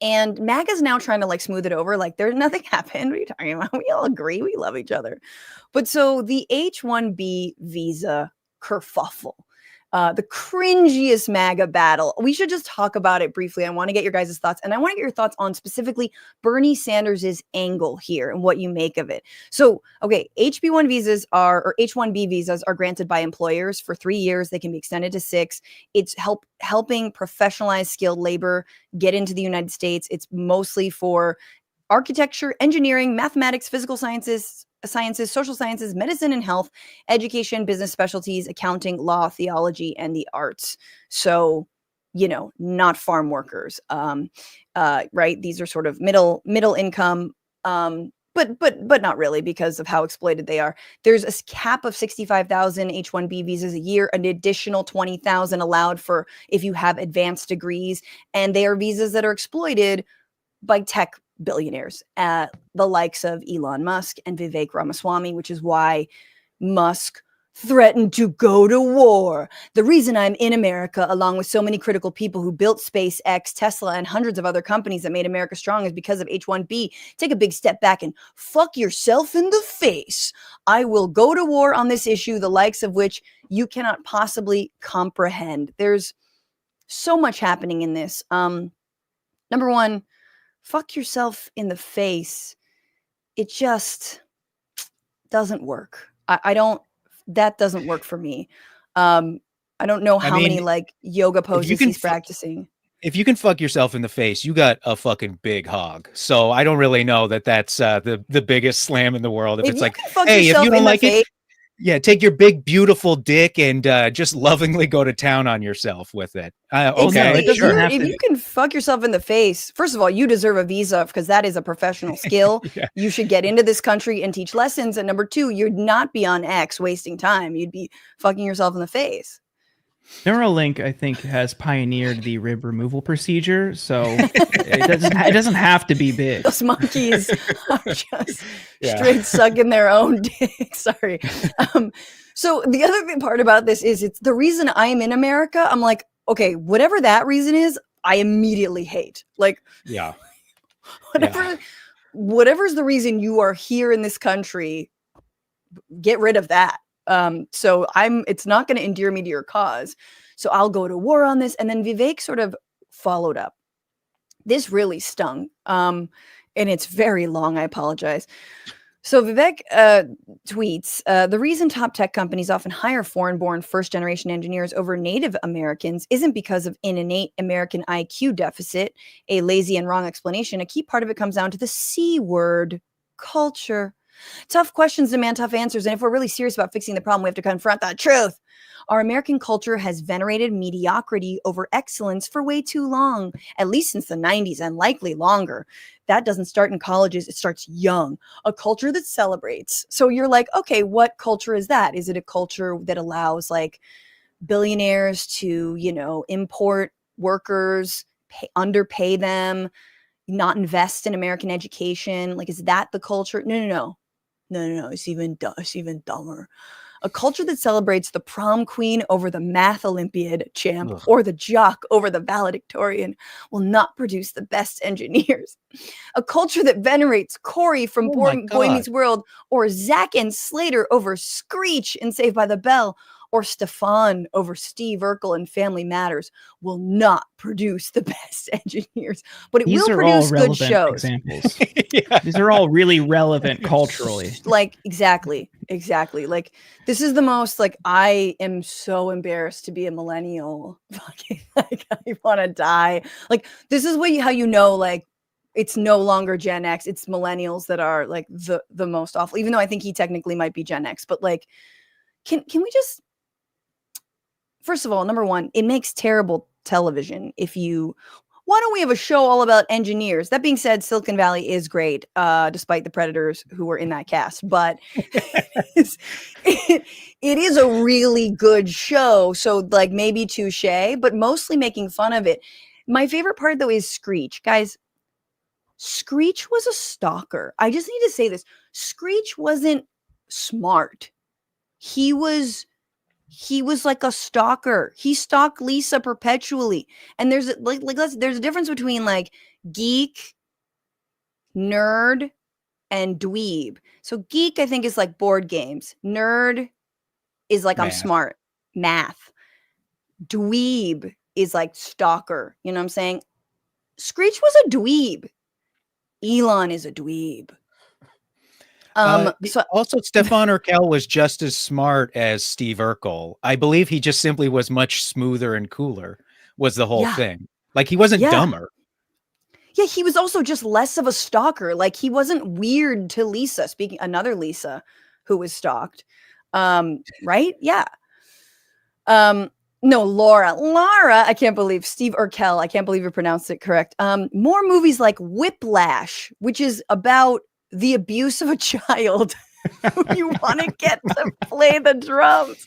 MAGA's now trying to like smooth it over. Like there's nothing happened. What are you talking about? We all agree. We love each other. But so the H-1B visa kerfuffle. The cringiest MAGA battle. We should just talk about it briefly. I want to get your guys' thoughts, and I want to get your thoughts on specifically Bernie Sanders' angle here and what you make of it. So, okay, H-1B visas are granted by employers for 3 years. They can be extended to 6. It's helping professionalized skilled labor get into the United States. It's mostly for architecture, engineering, mathematics, physical sciences, social sciences, medicine and health, education, business specialties, accounting, law, theology, and the arts. So, not farm workers, right? These are sort of middle income, but not really because of how exploited they are. There's a cap of 65,000 H-1B visas a year, an additional 20,000 allowed for if you have advanced degrees, and they are visas that are exploited by tech billionaires, the likes of Elon Musk and Vivek Ramaswamy, which is why Musk threatened to go to war. The reason I'm in America, along with so many critical people who built SpaceX, Tesla, and hundreds of other companies that made America strong, is because of H-1B. Take a big step back and fuck yourself in the face. I will go to war on this issue, the likes of which you cannot possibly comprehend. There's so much happening in this. Number one, fuck yourself in the face. It just doesn't work. That doesn't work for me. I don't know how many like yoga poses he's practicing. If you can fuck yourself in the face, you got a fucking big hog. So I don't really know that that's the biggest slam in the world. If it's like, hey, if you don't like it, yeah, take your big, beautiful dick and just lovingly go to town on yourself with it. Okay, sure. If you can fuck yourself in the face, first of all, you deserve a visa because that is a professional skill. Yeah. You should get into this country and teach lessons. And number two, you'd not be on X wasting time. You'd be fucking yourself in the face. Neuralink, I think, has pioneered the rib removal procedure, so it doesn't have to be big. Those monkeys are just straight sucking their own dick. Sorry. So the other part about this is it's the reason I'm in America. I'm like, okay, whatever that reason is, I immediately hate. Like, whatever's the reason you are here in this country, get rid of that. So it's not going to endear me to your cause. So I'll go to war on this. And then Vivek sort of followed up. This really stung. and it's very long. I apologize. So Vivek tweets, the reason top tech companies often hire foreign-born first-generation engineers over Native Americans isn't because of an innate American IQ deficit, a lazy and wrong explanation. A key part of it comes down to the C word, culture. Tough questions demand tough answers, and if we're really serious about fixing the problem, we have to confront the truth. Our American culture has venerated mediocrity over excellence for way too long, at least since the 90s and likely longer. That doesn't start in colleges, it starts young. A culture that celebrates. So you're like, okay, what culture is that? Is it a culture that allows like billionaires to, import workers, underpay them, not invest in American education? Like, is that the culture? No. It's even dumber. A culture that celebrates the prom queen over the math Olympiad champ or the jock over the valedictorian will not produce the best engineers. A culture that venerates Corey from Boy Meets World or Zach and Slater over Screech in Saved by the Bell or Stefan over Steve Urkel in Family Matters will not produce the best engineers, but it will produce good shows. Examples. These are all really relevant culturally. Like, exactly. Like, this is the most, like, I am so embarrassed to be a millennial. Fucking, like, I want to die. Like, this is how you know, like, it's no longer Gen X. It's millennials that are, like, the most awful, even though I think he technically might be Gen X. But, like, can we just... First of all, number one, it makes terrible television why don't we have a show all about engineers? That being said, Silicon Valley is great, despite the predators who were in that cast. But it is a really good show. So, like, maybe touche, but mostly making fun of it. My favorite part, though, is Screech. Guys, Screech was a stalker. I just need to say this. Screech wasn't smart. He was like a stalker. He stalked Lisa perpetually. And there's there's a difference between like geek, nerd, and dweeb. So geek, I think, is like board games. Nerd is like, I'm smart. Math. Dweeb is like stalker. You know what I'm saying? Screech was a dweeb. Elon is a dweeb. Also, Stefan Urkel was just as smart as Steve Urkel. I believe he just simply was much smoother and cooler, was the whole thing. Like, he wasn't dumber. Yeah, he was also just less of a stalker. Like, he wasn't weird to Lisa. Speaking, another Lisa who was stalked. Right? Yeah. No, Laura, I can't believe Steve Urkel. I can't believe you pronounced it correct. More movies like Whiplash, which is about the abuse of a child who you want to get to play the drums.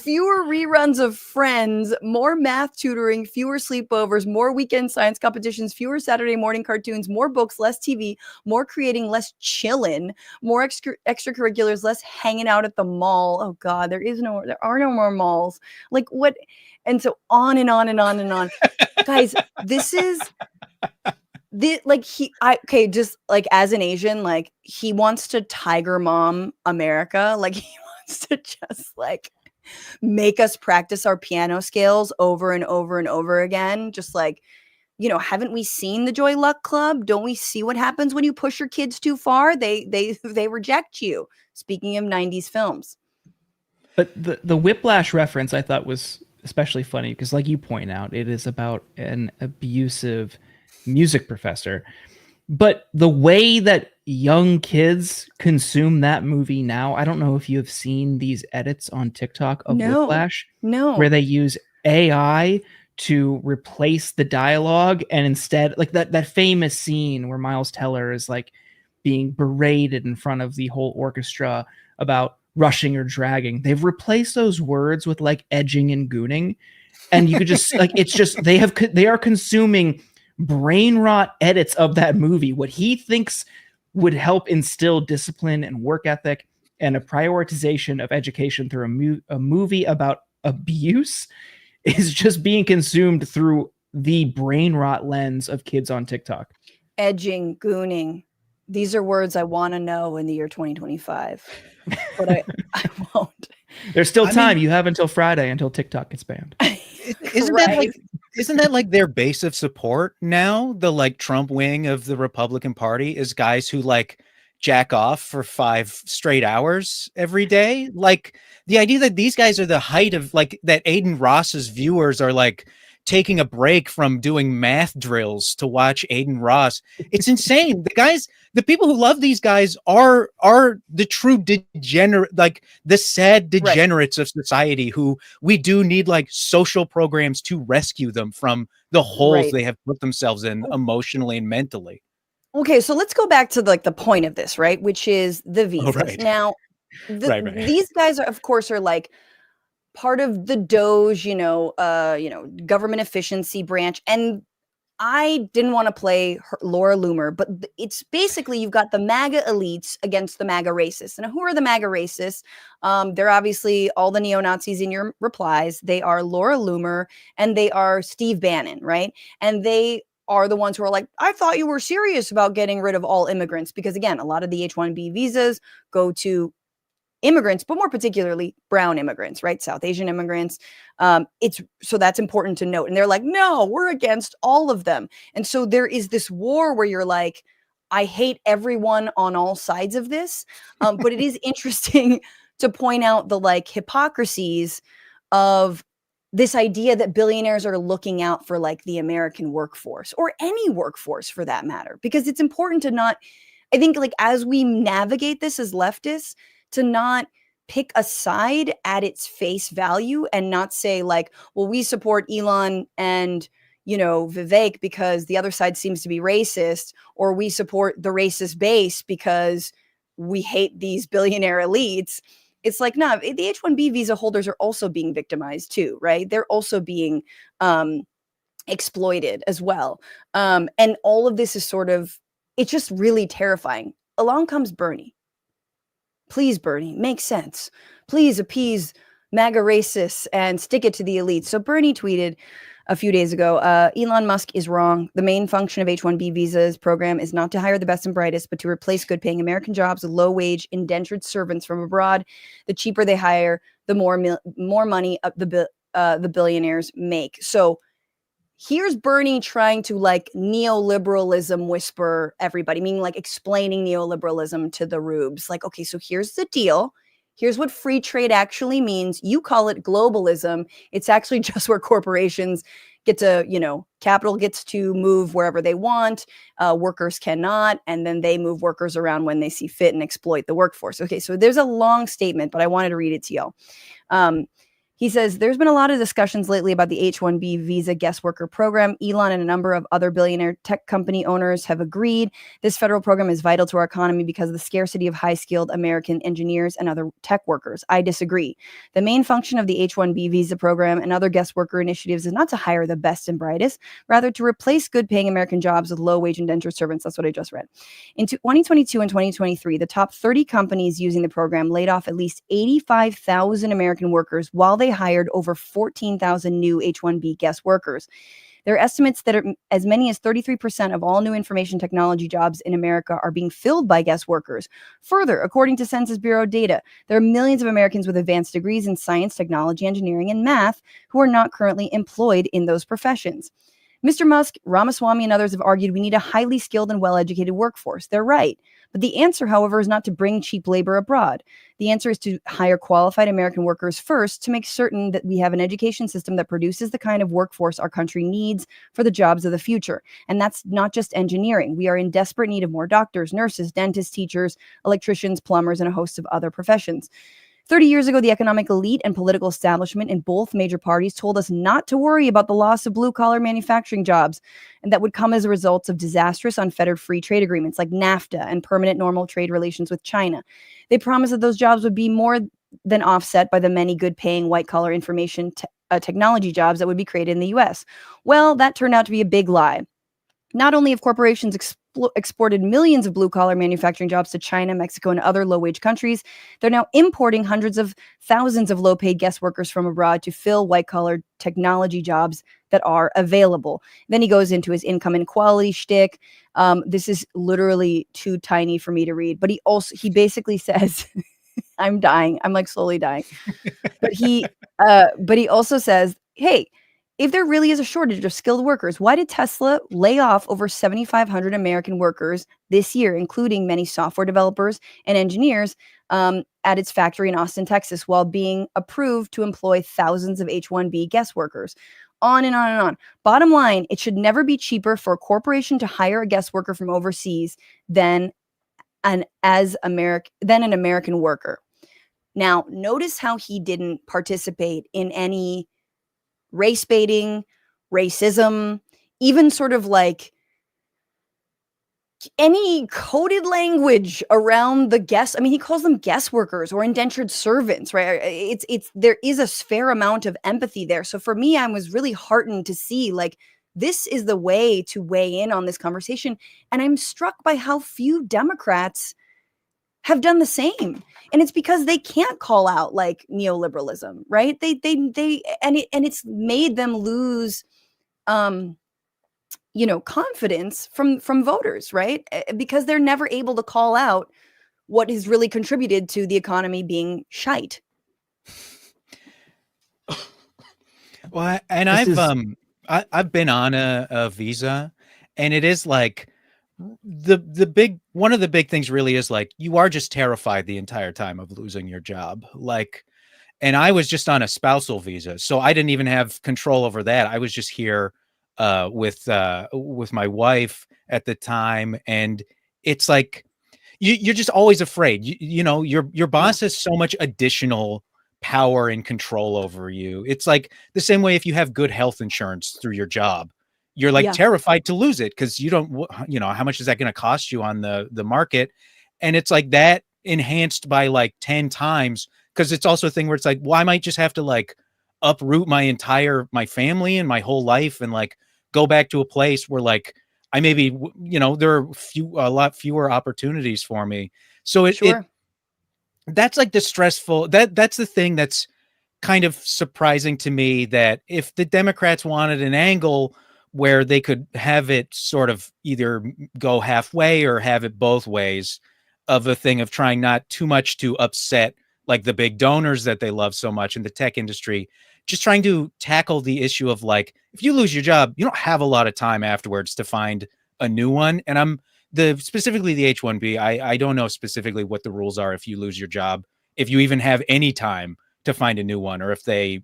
Fewer reruns of Friends, more math tutoring, fewer sleepovers, more weekend science competitions, fewer Saturday morning cartoons, more books, less TV, more creating, less chillin', more extracurriculars, less hanging out at the mall. Oh God, there are no more malls. Like, what? And so on and on and on and on. Guys, this is... just like, as an Asian, like, he wants to Tiger Mom America. Like, he wants to just like make us practice our piano scales over and over and over again. Just like, haven't we seen the Joy Luck Club? Don't we see what happens when you push your kids too far? They reject you. Speaking of 90s films. But the Whiplash reference I thought was especially funny because, like you point out, it is about an abusive music professor. But the way that young kids consume that movie now, I don't know if you have seen these edits on TikTok of Whiplash. No. Where they use AI to replace the dialogue, and instead, like that famous scene where Miles Teller is like being berated in front of the whole orchestra about rushing or dragging. They've replaced those words with like edging and gooning. And you could just like, it's just, they are consuming brain rot edits of that movie. What he thinks would help instill discipline and work ethic and a prioritization of education through a movie about abuse is just being consumed through the brain rot lens of kids on TikTok. Edging, gooning. These are words I want to know in the year 2025, but I won't. There's still time. You have until Friday until TikTok gets banned. Isn't that like isn't that like their base of support now? The like Trump wing of the Republican Party is guys who like jack off for 5 straight hours every day. Like the idea that these guys are the height of like that Aiden Ross's viewers are like taking a break from doing math drills to watch Aiden Ross. It's insane. The people who love these guys are the true degenerate, like the sad degenerates of society who we do need like social programs to rescue them from the holes they have put themselves in emotionally and mentally. Okay, so let's go back to like the point of this, right? Which is the visas. Now, these guys are, of course, are like part of the DOGE, government efficiency branch. And I didn't want to play Laura Loomer, but it's basically you've got the MAGA elites against the MAGA racists. And who are the MAGA racists? They're obviously all the neo-Nazis in your replies. They are Laura Loomer and they are Steve Bannon, right? And they are the ones who are like, I thought you were serious about getting rid of all immigrants. Because again, a lot of the H-1B visas go to immigrants, but more particularly brown immigrants, right? South Asian immigrants. So that's important to note. And they're like, no, we're against all of them. And so there is this war where you're like, I hate everyone on all sides of this. But it is interesting to point out the like hypocrisies of this idea that billionaires are looking out for like the American workforce or any workforce for that matter, because it's important to not, I think like as we navigate this as leftists, to not pick a side at its face value and not say like, well, we support Elon and, Vivek because the other side seems to be racist, or we support the racist base because we hate these billionaire elites. It's like, no, the H-1B visa holders are also being victimized too, right? They're also being exploited as well. And all of this is sort of, it's just really terrifying. Along comes Bernie. Please, Bernie, make sense. Please appease MAGA racists and stick it to the elites. So Bernie tweeted a few days ago, Elon Musk is wrong. The main function of H-1B visas program is not to hire the best and brightest, but to replace good-paying American jobs with low-wage indentured servants from abroad. The cheaper they hire, the more money the billionaires make. So here's Bernie trying to like neoliberalism whisper everybody, meaning like explaining neoliberalism to the rubes. Like, okay, so here's the deal. Here's what free trade actually means. You call it globalism. It's actually just where corporations get to, capital gets to move wherever they want. Workers cannot. And then they move workers around when they see fit and exploit the workforce. Okay, so there's a long statement, but I wanted to read it to y'all. He says, there's been a lot of discussions lately about the H-1B visa guest worker program. Elon and a number of other billionaire tech company owners have agreed this federal program is vital to our economy because of the scarcity of high-skilled American engineers and other tech workers. I disagree. The main function of the H-1B visa program and other guest worker initiatives is not to hire the best and brightest, rather to replace good-paying American jobs with low-wage indentured servants. That's what I just read. In 2022 and 2023, the top 30 companies using the program laid off at least 85,000 American workers while they hired over 14,000 new H-1B guest workers. There are estimates that as many as 33% of all new information technology jobs in America are being filled by guest workers. Further, according to Census Bureau data, there are millions of Americans with advanced degrees in science, technology, engineering, and math who are not currently employed in those professions. Mr. Musk, Ramaswamy, and others have argued we need a highly skilled and well-educated workforce. They're right. But the answer, however, is not to bring cheap labor abroad. The answer is to hire qualified American workers first to make certain that we have an education system that produces the kind of workforce our country needs for the jobs of the future. And that's not just engineering. We are in desperate need of more doctors, nurses, dentists, teachers, electricians, plumbers, and a host of other professions. 30 years ago, the economic elite and political establishment in both major parties told us not to worry about the loss of blue-collar manufacturing jobs, and that would come as a result of disastrous, unfettered free trade agreements like NAFTA and permanent normal trade relations with China. They promised that those jobs would be more than offset by the many good-paying white-collar information technology jobs that would be created in the U.S. Well, that turned out to be a big lie. Not only have corporations exported millions of blue-collar manufacturing jobs to China, Mexico, and other low-wage countries, they're now importing hundreds of thousands of low-paid guest workers from abroad to fill white-collar technology jobs that are available. Then he goes into his income inequality shtick. This is literally too tiny for me to read, but he basically says, I'm dying. I'm like slowly dying. But he also says, hey, if there really is a shortage of skilled workers, why did Tesla lay off over 7,500 American workers this year, including many software developers and engineers at its factory in Austin, Texas, while being approved to employ thousands of H-1B guest workers? On and on and on. Bottom line, it should never be cheaper for a corporation to hire a guest worker from overseas than an American worker. Now, notice how he didn't participate in any race baiting, racism, even sort of like any coded language around the guests. I mean, he calls them guest workers or indentured servants, right? There is a fair amount of empathy there. So for me, I was really heartened to see like this is the way to weigh in on this conversation. And I'm struck by how few Democrats have done the same. And it's because they can't call out like neoliberalism, right? It's made them lose confidence from voters, right? Because they're never able to call out what has really contributed to the economy being shite. Well, and I've been on a visa, and it is like one of the big things really is like you are just terrified the entire time of losing your job. Like, and I was just on a spousal visa, so I didn't even have control over that. I was just here with my wife at the time, and it's like you're just always afraid. Your boss has so much additional power and control over you. It's like the same way if you have good health insurance through your job, you're like terrified to lose it because you don't, how much is that going to cost you on the market? And it's like that enhanced by like 10 times, because it's also a thing where it's like, well, I might just have to like uproot my family and my whole life and like go back to a place where like I maybe, there are a lot fewer opportunities for me. So that's like the stressful, that's the thing that's kind of surprising to me, that if the Democrats wanted an angle where they could have it sort of either go halfway or have it both ways, of a thing of trying not too much to upset like the big donors that they love so much in the tech industry, just trying to tackle the issue of like, if you lose your job, you don't have a lot of time afterwards to find a new one. And specifically the H-1B, I don't know specifically what the rules are if you lose your job, if you even have any time to find a new one, or if they,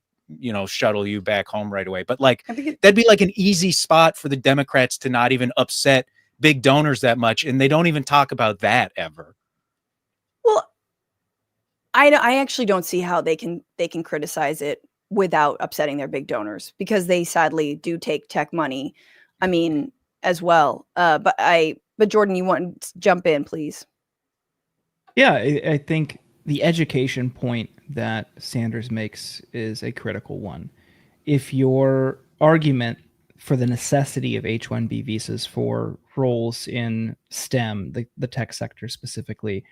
shuttle you back home right away. But like, that'd be like an easy spot for the Democrats to not even upset big donors that much. And they don't even talk about that ever. Well, I actually don't see how they can criticize it without upsetting their big donors, because they sadly do take tech money. I mean, as well. But Jordan, you want to jump in, please? Yeah, I think the education point that Sanders makes is a critical one. If your argument for the necessity of H-1B visas for roles in STEM, the tech sector specifically,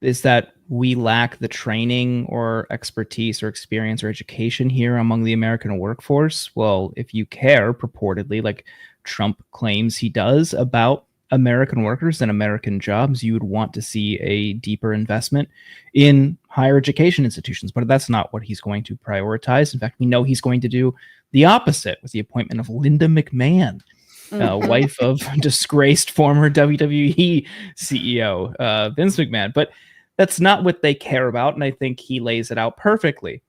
is that we lack the training or expertise or experience or education here among the American workforce, well, if you care purportedly, like Trump claims he does, about American workers and American jobs, you would want to see a deeper investment in higher education institutions. But that's not what he's going to prioritize. In fact, we know he's going to do the opposite with the appointment of Linda McMahon, wife of disgraced former WWE CEO Vince McMahon. But that's not what they care about. And I think he lays it out perfectly.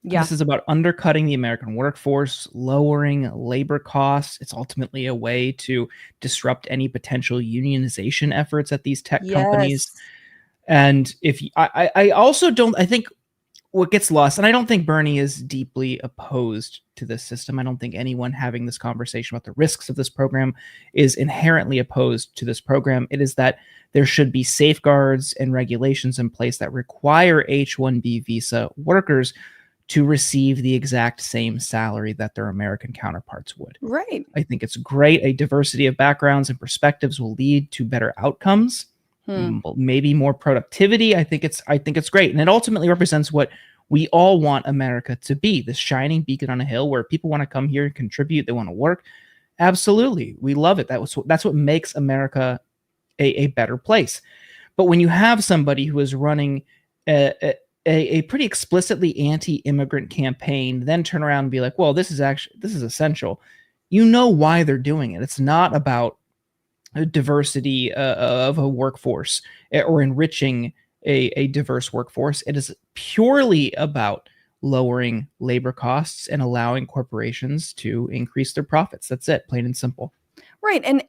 Yeah. This is about undercutting the American workforce, lowering labor costs. It's ultimately a way to disrupt any potential unionization efforts at these tech companies. And I also don't, I think what gets lost, and I don't think Bernie is deeply opposed to this system. I don't think anyone having this conversation about the risks of this program is inherently opposed to this program. It is that there should be safeguards and regulations in place that require H-1B visa workers to receive the exact same salary that their American counterparts would. Right. I think it's great. A diversity of backgrounds and perspectives will lead to better outcomes, maybe more productivity. I think it's great. And it ultimately represents what we all want America to be, this shining beacon on a hill where people want to come here and contribute. They want to work. Absolutely. We love it. That's what makes America a better place. But when you have somebody who is running a pretty explicitly anti-immigrant campaign, then turn around and be like, well, this is essential. You know why they're doing it. It's not about a diversity of a workforce or enriching a diverse workforce. It is purely about lowering labor costs and allowing corporations to increase their profits. That's it, plain and simple. Right. And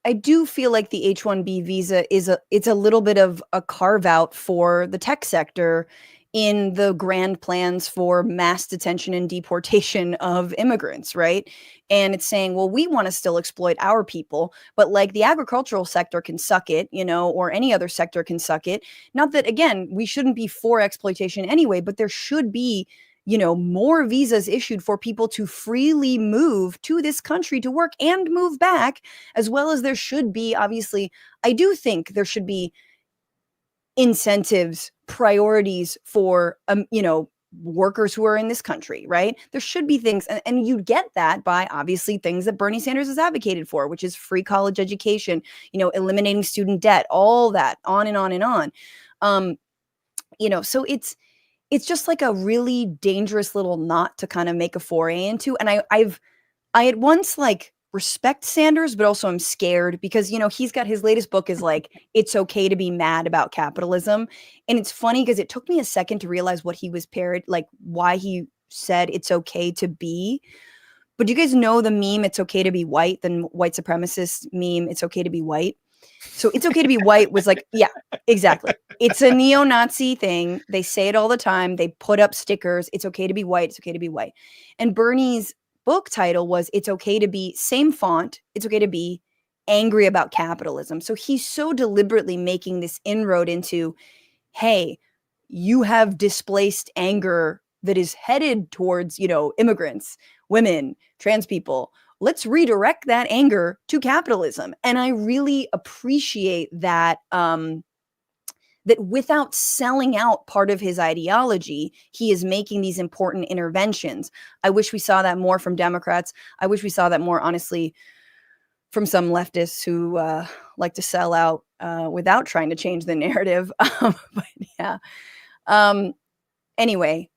I do feel like the H-1B visa it's a little bit of a carve out for the tech sector in the grand plans for mass detention and deportation of immigrants, right? And it's saying, well, we want to still exploit our people, but like the agricultural sector can suck it, or any other sector can suck it. Not that, again, we shouldn't be for exploitation anyway, but there should be more visas issued for people to freely move to this country to work and move back, as well as there should be, obviously, I do think there should be incentives, priorities for, workers who are in this country, right? There should be things, and you get that by obviously things that Bernie Sanders has advocated for, which is free college education, eliminating student debt, all that, on and on and on. So it's just like a really dangerous little knot to kind of make a foray into. And I at once like respect Sanders, but also I'm scared because, he's got his latest book is like, it's okay to be mad about capitalism. And it's funny because it took me a second to realize what he was like why he said it's okay to be. But do you guys know the meme, it's okay to be white, the white supremacist meme, it's okay to be white? So it's okay to be white was like, yeah, exactly. It's a neo-Nazi thing. They say it all the time. They put up stickers. It's okay to be white. It's okay to be white. And Bernie's book title was It's Okay to Be, same font. It's okay to be angry about capitalism. So he's so deliberately making this inroad into, hey, you have displaced anger that is headed towards, immigrants, women, trans people. Let's redirect that anger to capitalism. And I really appreciate that, that without selling out part of his ideology, he is making these important interventions. I wish we saw that more from Democrats. I wish we saw that more, honestly, from some leftists who like to sell out without trying to change the narrative. But yeah. Anyway,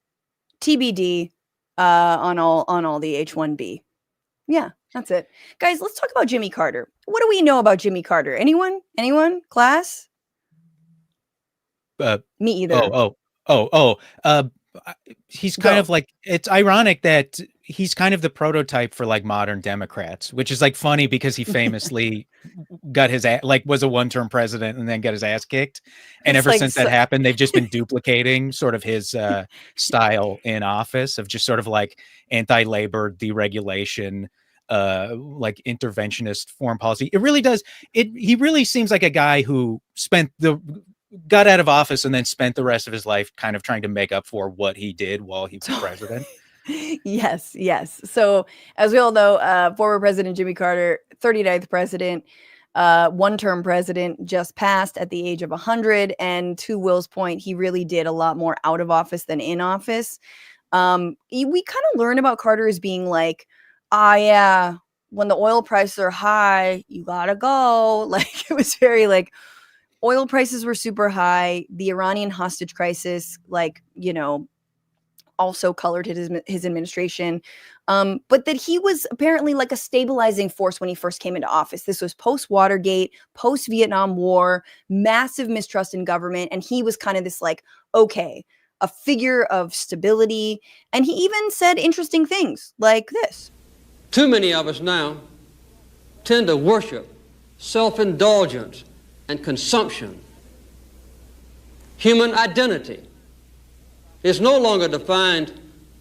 TBD on all the H-1B. Yeah, that's it. Guys, let's talk about Jimmy Carter. What do we know about Jimmy Carter? Anyone? Class? Me either. He's kind of like, it's ironic that he's kind of the prototype for like modern Democrats, which is like funny because he famously got his was a one-term president and then got his ass kicked. And ever since that happened, they've just been duplicating sort of his style in office of just sort of like anti-labor deregulation, like interventionist foreign policy. It really does. He really seems like a guy who got out of office and then spent the rest of his life kind of trying to make up for what he did while he was president. Yes. So as we all know, former President Jimmy Carter, 39th president, one-term president, just passed at the age of 100. And to Will's point, he really did a lot more out of office than in office. We kind of learn about Carter as being like, yeah, when the oil prices are high, you gotta go. Like, it was very like, oil prices were super high. The Iranian hostage crisis, also colored his administration. But that he was apparently like a stabilizing force when he first came into office. This was post-Watergate, post-Vietnam War, massive mistrust in government. And he was kind of this like, okay, a figure of stability. And he even said interesting things like this. Too many of us now tend to worship self-indulgence and consumption. Human identity is no longer defined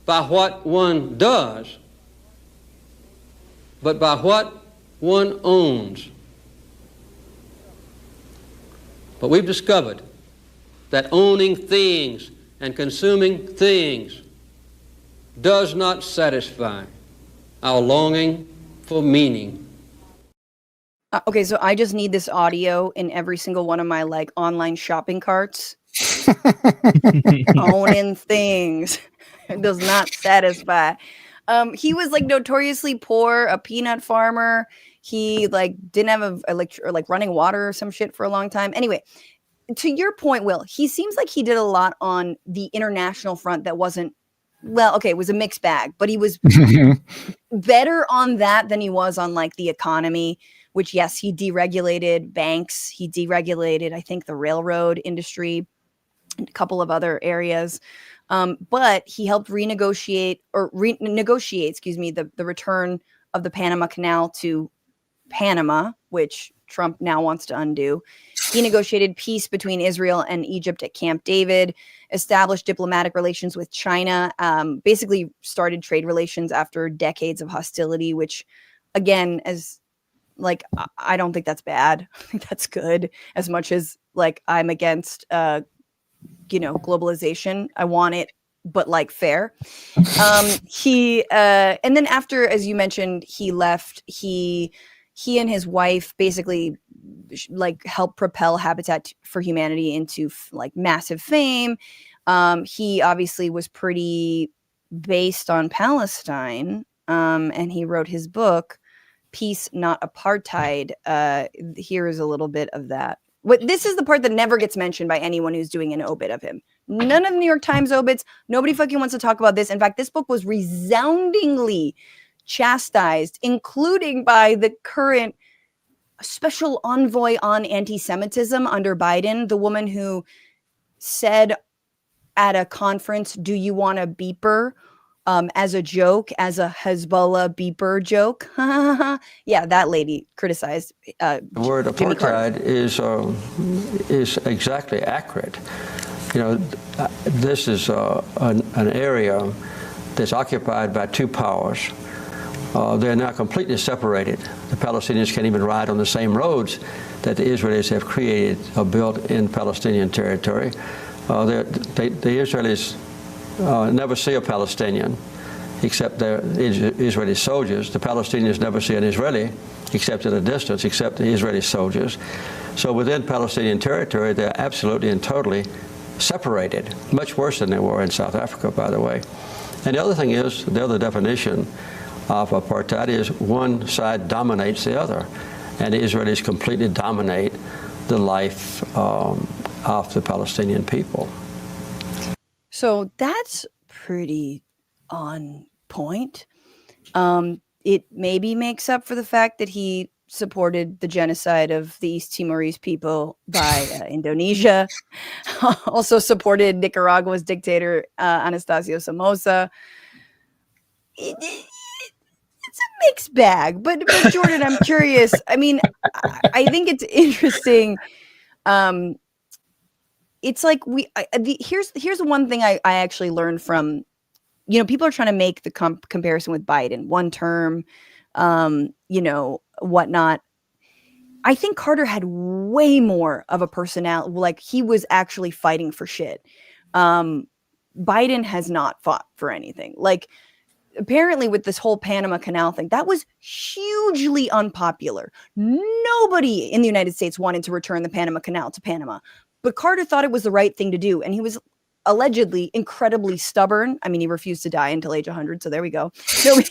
by what one does, but by what one owns. But we've discovered that owning things and consuming things does not satisfy our longing for meaning. Okay, so I just need this audio in every single one of my like online shopping carts. Owning things does not satisfy. He was like notoriously poor, a peanut farmer. He like didn't have running water or some shit for a long time. Anyway, to your point, Will, he seems like he did a lot on the international front that wasn't, well, okay, it was a mixed bag, but he was better on that than he was on like the economy, which, yes, he deregulated banks. He deregulated, I think, the railroad industry and a couple of other areas. But he helped negotiate the return of the Panama Canal to Panama, which Trump now wants to undo. He negotiated peace between Israel and Egypt at Camp David, established diplomatic relations with China, basically started trade relations after decades of hostility, which, again, as like, I don't think that's bad. I think that's good, as much as like I'm against, globalization. I want it, but like fair. And then after, as you mentioned, he left, he and his wife basically like helped propel Habitat for Humanity into like massive fame. He obviously was pretty based on Palestine. And he wrote his book, Peace, Not Apartheid. Here is a little bit of that. This is the part that never gets mentioned by anyone who's doing an obit of him. None of the New York Times obits. Nobody fucking wants to talk about this. In fact, this book was resoundingly chastised, including by the current special envoy on anti-Semitism under Biden, the woman who said at a conference, "Do you want a beeper?" As a joke, as a Hezbollah beeper joke. Yeah, that lady criticized. The word apartheid is exactly accurate. This is an area that's occupied by two powers. They're now completely separated. The Palestinians can't even ride on the same roads that the Israelis have created or built in Palestinian territory. The Israelis never see a Palestinian except they're Israeli soldiers. The Palestinians never see an Israeli except at a distance, except the Israeli soldiers. So within Palestinian territory, they're absolutely and totally separated, much worse than they were in South Africa, by the way. And the other thing is, the other definition of apartheid is one side dominates the other, and the Israelis completely dominate the life of the Palestinian people. So that's pretty on point. It maybe makes up for the fact that he supported the genocide of the East Timorese people by Indonesia, also supported Nicaragua's dictator Anastasio Somoza. It's a mixed bag, but Jordan, I'm curious. I mean, I think it's interesting. It's like here's the one thing I actually learned from, people are trying to make the comparison with Biden, one term, whatnot. I think Carter had way more of a personality. Like, he was actually fighting for shit. Biden has not fought for anything. Like, apparently with this whole Panama Canal thing, that was hugely unpopular. Nobody in the United States wanted to return the Panama Canal to Panama. But Carter thought it was the right thing to do. And he was allegedly incredibly stubborn. I mean, he refused to die until age 100. So there we go. So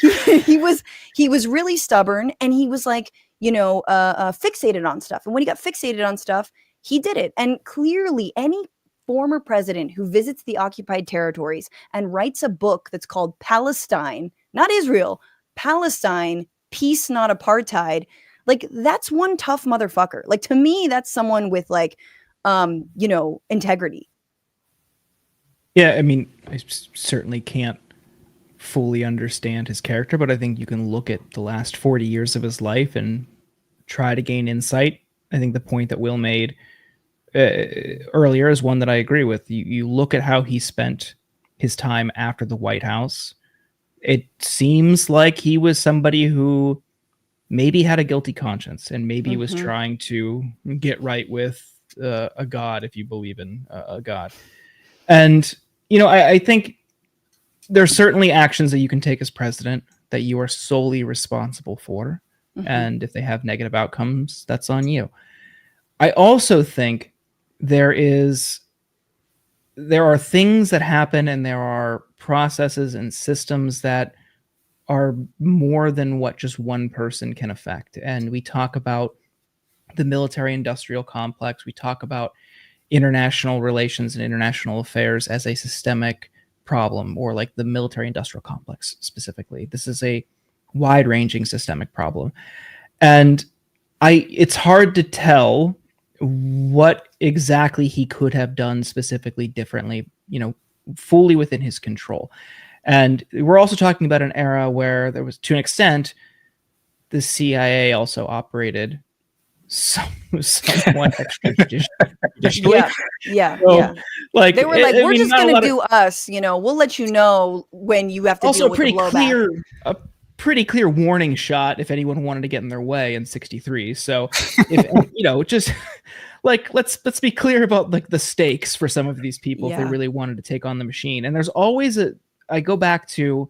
he was really stubborn. And he was like, fixated on stuff. And when he got fixated on stuff, he did it. And clearly any former president who visits the occupied territories and writes a book that's called Palestine, not Israel, Palestine, Peace, Not Apartheid, like, that's one tough motherfucker. Like, to me, that's someone with like, integrity. Yeah, I mean, I certainly can't fully understand his character, but I think you can look at the last 40 years of his life and try to gain insight. I think the point that Will made earlier is one that I agree with. You look at how he spent his time after the White House. It seems like he was somebody who maybe had a guilty conscience and maybe was trying to get right with a God, if you believe in a God. And, I think there are certainly actions that you can take as president that you are solely responsible for. And if they have negative outcomes, that's on you. I also think there are things that happen and there are processes and systems that are more than what just one person can affect. And we talk about the military-industrial complex. We talk about international relations and international affairs as a systemic problem, or like the military-industrial complex specifically. This is a wide-ranging systemic problem. And it's hard to tell what exactly he could have done specifically differently, fully within his control. And we're also talking about an era where there was, to an extent, the CIA also operated somewhat extrajudicially. Yeah. Like they were like, we're just going to do us, we'll let you know when you have to deal with the blowback. Pretty clear warning shot if anyone wanted to get in their way in 63. So if just like let's be clear about like the stakes for some of these people if they really wanted to take on the machine. And there's always I go back to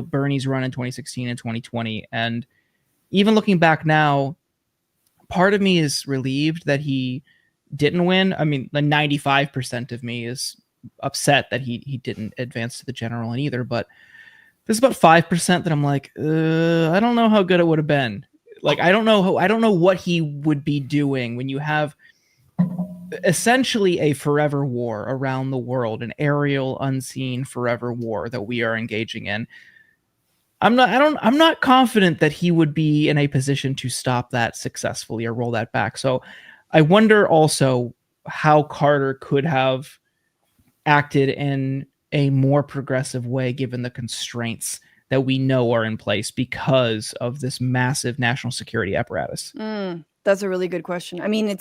Bernie's run in 2016 and 2020, and even looking back now, part of me is relieved that he didn't win. I mean, the 95% of me is upset that he didn't advance to the general in either, but there's about 5% that I'm like, I don't know how good it would have been. Like, I don't know what he would be doing when you have essentially a forever war around the world, an aerial, unseen forever war that we are engaging in. I'm not confident that he would be in a position to stop that successfully or roll that back. So I wonder also how Carter could have acted in a more progressive way, given the constraints that we know are in place because of this massive national security apparatus. That's a really good question. I mean,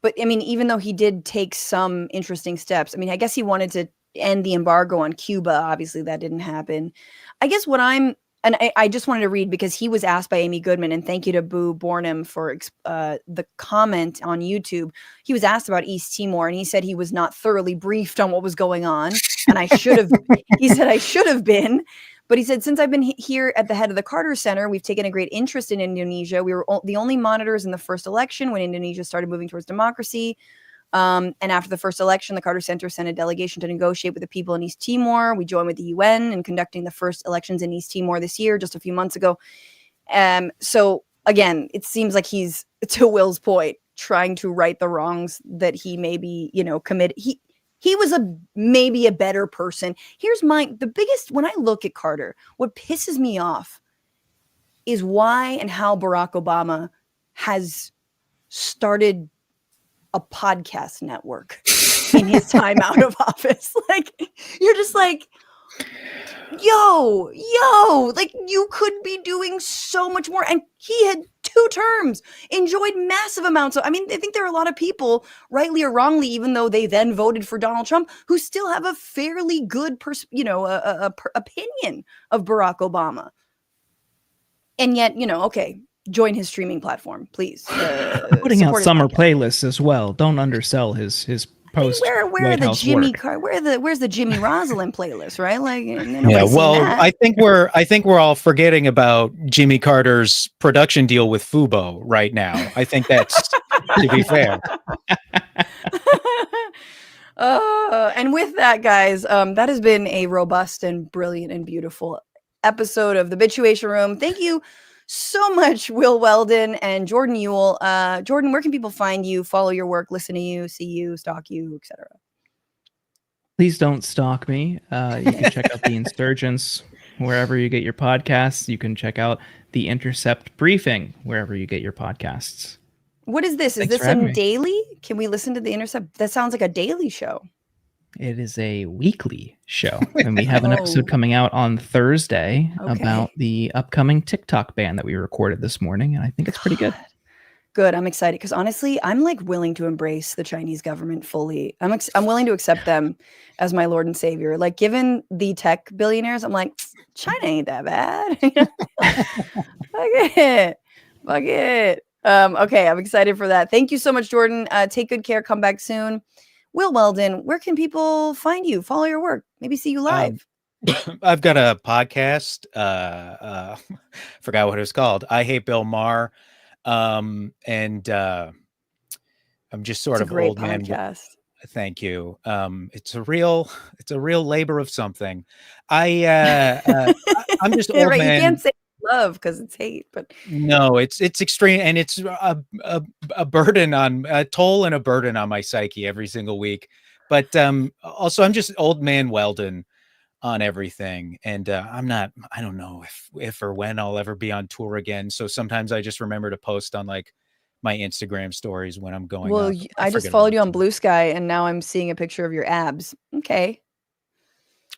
even though he did take some interesting steps, I mean, I guess he wanted to end the embargo on Cuba. Obviously that didn't happen. I guess I just wanted to read, because he was asked by Amy Goodman, and thank you to Boo Bornham for the comment on YouTube. He was asked about East Timor, and he said he was not thoroughly briefed on what was going on. And he said, I should have been. But he said, since I've been here at the head of the Carter Center, we've taken a great interest in Indonesia. We were the only monitors in the first election when Indonesia started moving towards democracy. And after the first election, the Carter Center sent a delegation to negotiate with the people in East Timor. We joined with the UN in conducting the first elections in East Timor this year, just a few months ago. So again, it seems like he's, to Will's point, trying to right the wrongs that he maybe, committed. He was maybe a better person. Here's the biggest, when I look at Carter, what pisses me off is why and how Barack Obama has started a podcast network in his time out of office. Like, you're just like, yo, like, you could be doing so much more. And he had 2 terms, enjoyed massive amounts of, I mean, I think there are a lot of people, rightly or wrongly, even though they then voted for Donald Trump, who still have a fairly good opinion of Barack Obama. And yet, okay, join his streaming platform, please. Putting out summer playlists as well. Don't undersell his post. Where are the Jimmy where's the Jimmy Roslin playlist, right? Like, I think we're all forgetting about Jimmy Carter's production deal with Fubo right now. I think that's to be fair. And with that, guys, that has been a robust and brilliant and beautiful episode of the Bituation Room. Thank you so much, Will Weldon and Jordan Uhl. Jordan, where can people find you, follow your work, listen to you, see you, stalk you, etc.? Please don't stalk me. You can check out the Insurgents wherever you get your podcasts. You can check out the Intercept Briefing wherever you get your podcasts. What is this? Is this a daily? Can we listen to the Intercept? That sounds like a daily show. It is a weekly show, and we have an episode coming out on Thursday about the upcoming TikTok ban that we recorded this morning, and I think it's pretty good. Good. I'm excited because honestly, I'm like willing to embrace the Chinese government fully. I'm willing to accept them as my Lord and Savior. Like, given the tech billionaires, I'm like, China ain't that bad. Fuck it. Okay, I'm excited for that. Thank you so much, Jordan. Take good care. Come back soon. Will Weldon, where can people find you? Follow your work. Maybe see you live. I've got a podcast. Forgot what it was called. I Hate Bill Maher. And I'm just sort of old man. Thank you. It's a real labor of something. I'm just old man. You can't say love because it's hate, but no, it's extreme, and it's a burden on a toll and a burden on my psyche every single week. But also, I'm just old man Weldon on everything, and I don't know if or when I'll ever be on tour again. So sometimes I just remember to post on like my Instagram stories when I'm going. Well, I just followed you on Blue Sky, and now I'm seeing a picture of your abs. Okay.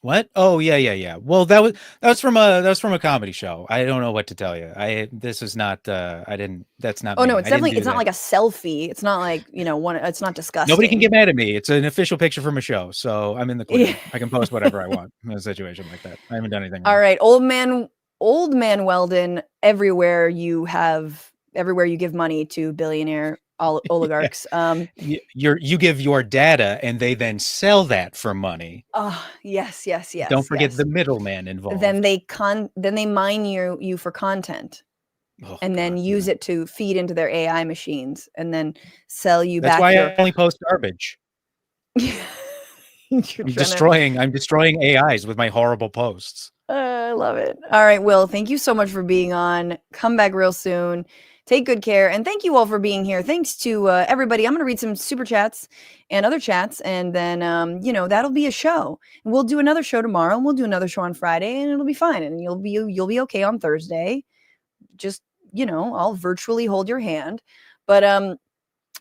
What? Oh, yeah. Well, that was from a comedy show. I don't know what to tell you. This is not. That's not. Oh me. no, it's definitely. It's not that. like a selfie. It's not like one. It's not disgusting. Nobody can get mad at me. It's an official picture from a show, so I'm in the clear. I can post whatever I want in a situation like that. I haven't done anything wrong. All right, old man Weldon. Everywhere you give money to billionaire oligarchs. You give your data, and they then sell that for money. Oh, yes. Don't forget the middleman involved. Then they mine you for content, and then use it to feed into their AI machines, and then sell you back. That's why I only post garbage. I'm destroying AIs with my horrible posts. I love it. All right, Will, thank you so much for being on. Come back real soon. Take good care. And thank you all for being here. Thanks to everybody. I'm going to read some super chats and other chats. And then, that'll be a show. And we'll do another show tomorrow. And we'll do another show on Friday. And it'll be fine. And you'll be okay on Thursday. Just, I'll virtually hold your hand. But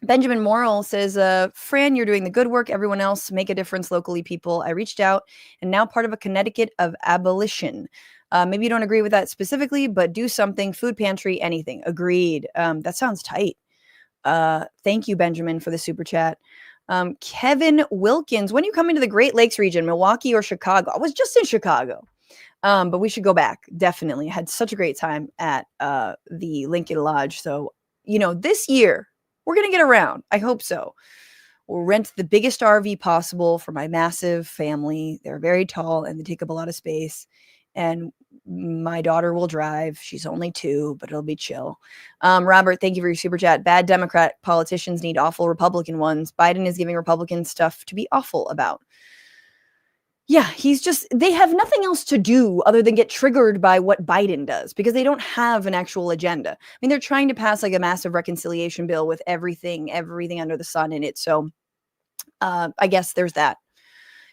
Benjamin Morrill says, Fran, you're doing the good work. Everyone else, make a difference locally, people. I reached out and now part of a Connecticut of abolition. Maybe you don't agree with that specifically, but do something, food pantry, anything. Agreed. That sounds tight. Thank you, Benjamin, for the super chat. Kevin Wilkins, when are you coming to the Great Lakes region, Milwaukee or Chicago? I was just in Chicago, but we should go back. Definitely. I had such a great time at the Lincoln Lodge. So, this year we're going to get around. I hope so. We'll rent the biggest RV possible for my massive family. They're very tall and they take up a lot of space. And my daughter will drive. She's only 2, but it'll be chill. Robert, thank you for your super chat. Bad Democrat politicians need awful Republican ones. Biden is giving Republicans stuff to be awful about. Yeah, they have nothing else to do other than get triggered by what Biden does because they don't have an actual agenda. I mean, they're trying to pass like a massive reconciliation bill with everything under the sun in it. So I guess there's that.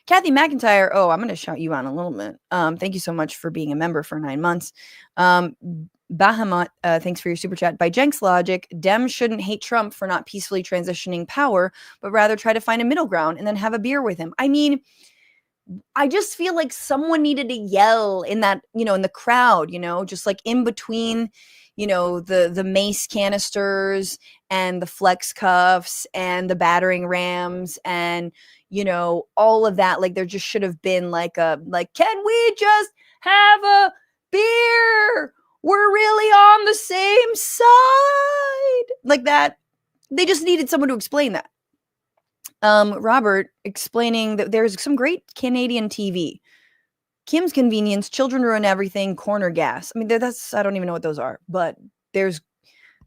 Kathy McIntyre, I'm going to shout you out a little bit. Thank you so much for being a member for 9 months. Bahamut, thanks for your super chat. By Jenks logic, Dems shouldn't hate Trump for not peacefully transitioning power, but rather try to find a middle ground and then have a beer with him. I mean, I just feel like someone needed to yell in that, in the crowd, just like in between, the mace canisters and the flex cuffs and the battering rams and, all of that. Like there just should have been can we just have a beer? We're really on the same side. Like that. They just needed someone to explain that. Robert explaining that there's some great Canadian TV. Kim's Convenience, Children Ruin Everything, Corner Gas. I mean, I don't even know what those are, but first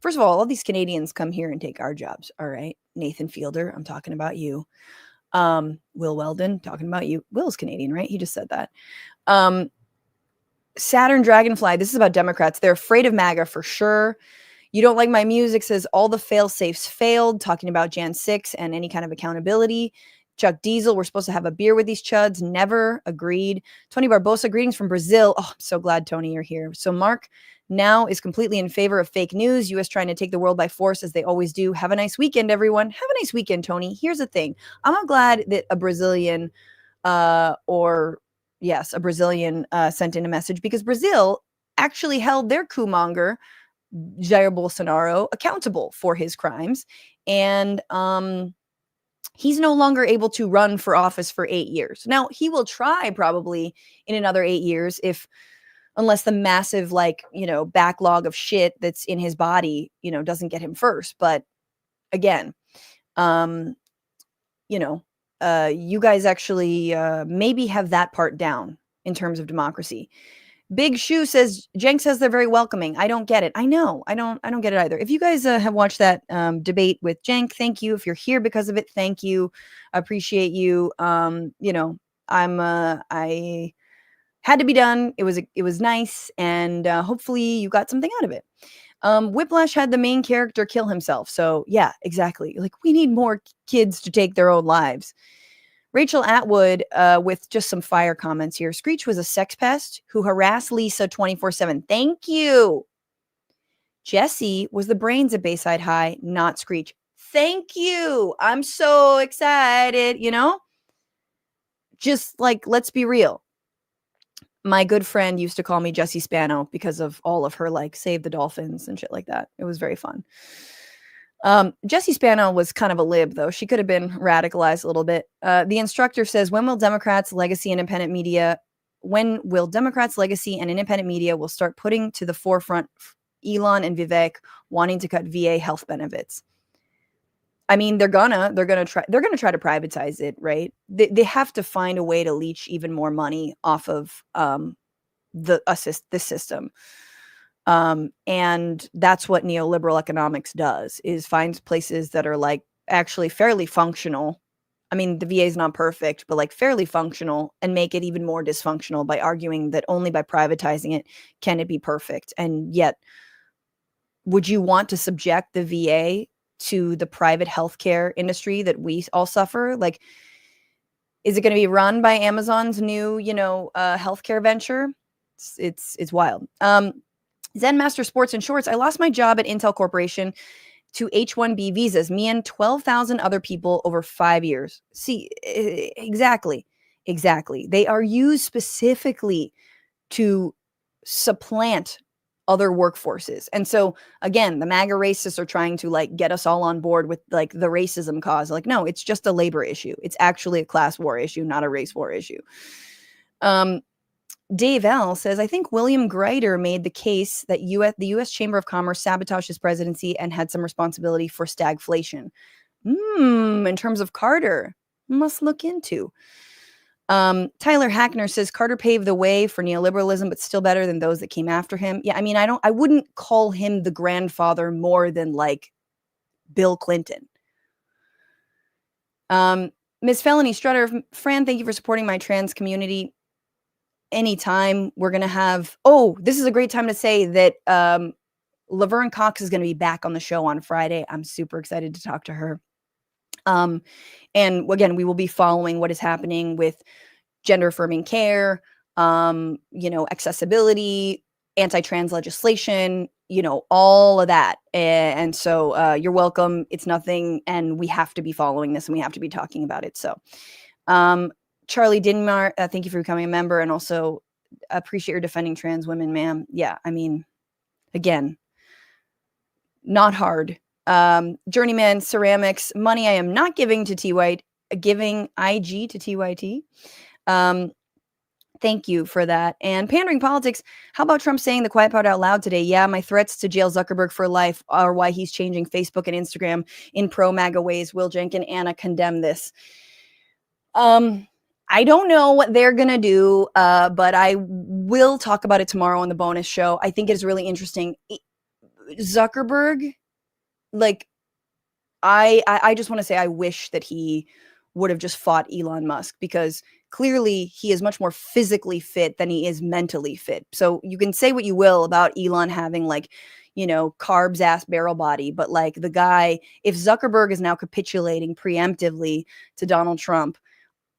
of all these Canadians come here and take our jobs. All right. Nathan Fielder, I'm talking about you. Will Weldon, talking about you. Will's Canadian, right? He just said that. Saturn Dragonfly, this is about Democrats. They're afraid of MAGA for sure. You don't like my music, says all the fail-safes failed, talking about Jan 6 and any kind of accountability. Chuck Diesel, we're supposed to have a beer with these chuds. Never. Agreed. Tony Barbosa, greetings from Brazil. Oh, I'm so glad, Tony, you're here. So Mark now is completely in favor of fake news. U.S. trying to take the world by force as they always do. Have a nice weekend, everyone. Have a nice weekend, Tony. Here's the thing. I'm glad that a Brazilian sent in a message because Brazil actually held their coup monger, Jair Bolsonaro, accountable for his crimes. And he's no longer able to run for office for 8 years. Now, he will try probably in another 8 years unless the massive backlog of shit that's in his body, doesn't get him first. But again, you guys actually maybe have that part down in terms of democracy. Big Shoe says, Jenk says they're very welcoming. I don't get it. I know. I don't get it either. If you guys have watched that debate with Jenk, thank you. If you're here because of it, thank you. I appreciate you. had to be done. It was nice, and hopefully you got something out of it. Whiplash had the main character kill himself. So yeah, exactly. Like, we need more kids to take their own lives. Rachel Atwood with just some fire comments here. Screech was a sex pest who harassed Lisa 24/7. Thank you. Jesse was the brains at Bayside High, not Screech. Thank you. I'm so excited, Just like, let's be real. My good friend used to call me Jessie Spano because of all of her like Save the Dolphins and shit like that. It was very fun. Jessie Spano was kind of a lib, though. She could have been radicalized a little bit. The instructor says, when will Democrats' legacy and independent media will start putting to the forefront Elon and Vivek wanting to cut VA health benefits? I mean, they're gonna try to privatize it, right? They have to find a way to leech even more money off of this system. And that's what neoliberal economics does, is finds places that are like actually fairly functional. I mean, the VA is not perfect, but like fairly functional, and make it even more dysfunctional by arguing that only by privatizing it can it be perfect. And yet, would you want to subject the VA to the private healthcare industry that we all suffer? Like, is it going to be run by Amazon's new, healthcare venture? It's wild. Zen Master Sports and Shorts. I lost my job at Intel Corporation to H-1B visas. Me and 12,000 other people over 5 years. See, exactly. They are used specifically to supplant other workforces. And so again, the MAGA racists are trying to like get us all on board with like the racism cause. Like, no, it's just a labor issue. It's actually a class war issue, not a race war issue. Dave L says, I think William Greider made the case that the U.S. Chamber of Commerce sabotaged his presidency and had some responsibility for stagflation. In terms of Carter, must look into. Tyler Hackner says Carter paved the way for neoliberalism, but still better than those that came after him. Yeah, I mean, I wouldn't call him the grandfather more than like Bill Clinton. Miss Felony Strutter, Fran, thank you for supporting my trans community. Anytime we're going to have, this is a great time to say that Laverne Cox is going to be back on the show on Friday. I'm super excited to talk to her. And again, we will be following what is happening with gender affirming care, accessibility, anti-trans legislation, all of that. And so you're welcome. It's nothing. And we have to be following this and we have to be talking about it. So, Charlie Dinmar, thank you for becoming a member, and also appreciate your defending trans women, ma'am. Yeah, I mean, again, not hard. Journeyman Ceramics, money I am not giving to T-White, giving IG to TYT. Thank you for that. And Pandering Politics, how about Trump saying the quiet part out loud today? Yeah, my threats to jail Zuckerberg for life are why he's changing Facebook and Instagram in pro-MAGA ways. Will Jenkin, Anna condemn this. I don't know what they're going to do, but I will talk about it tomorrow on the bonus show. I think it's really interesting. Zuckerberg, like, I just want to say I wish that he would have just fought Elon Musk, because clearly he is much more physically fit than he is mentally fit. So you can say what you will about Elon having like, carbs ass barrel body, but like the guy, if Zuckerberg is now capitulating preemptively to Donald Trump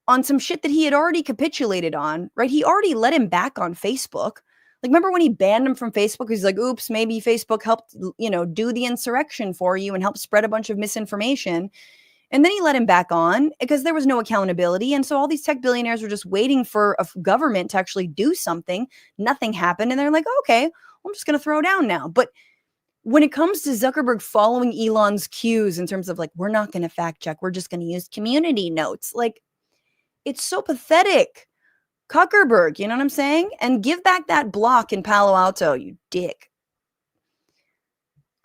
on some shit that he had already capitulated on, right? He already let him back on Facebook. Like, remember when he banned him from Facebook? He's like, oops, maybe Facebook helped, do the insurrection for you and help spread a bunch of misinformation. And then he let him back on because there was no accountability. And so all these tech billionaires were just waiting for a government to actually do something. Nothing happened. And they're like, okay, I'm just going to throw down now. But when it comes to Zuckerberg following Elon's cues in terms of like, we're not going to fact check, we're just going to use community notes. Like, it's so pathetic. Zuckerberg, you know what I'm saying? And give back that block in Palo Alto, you dick.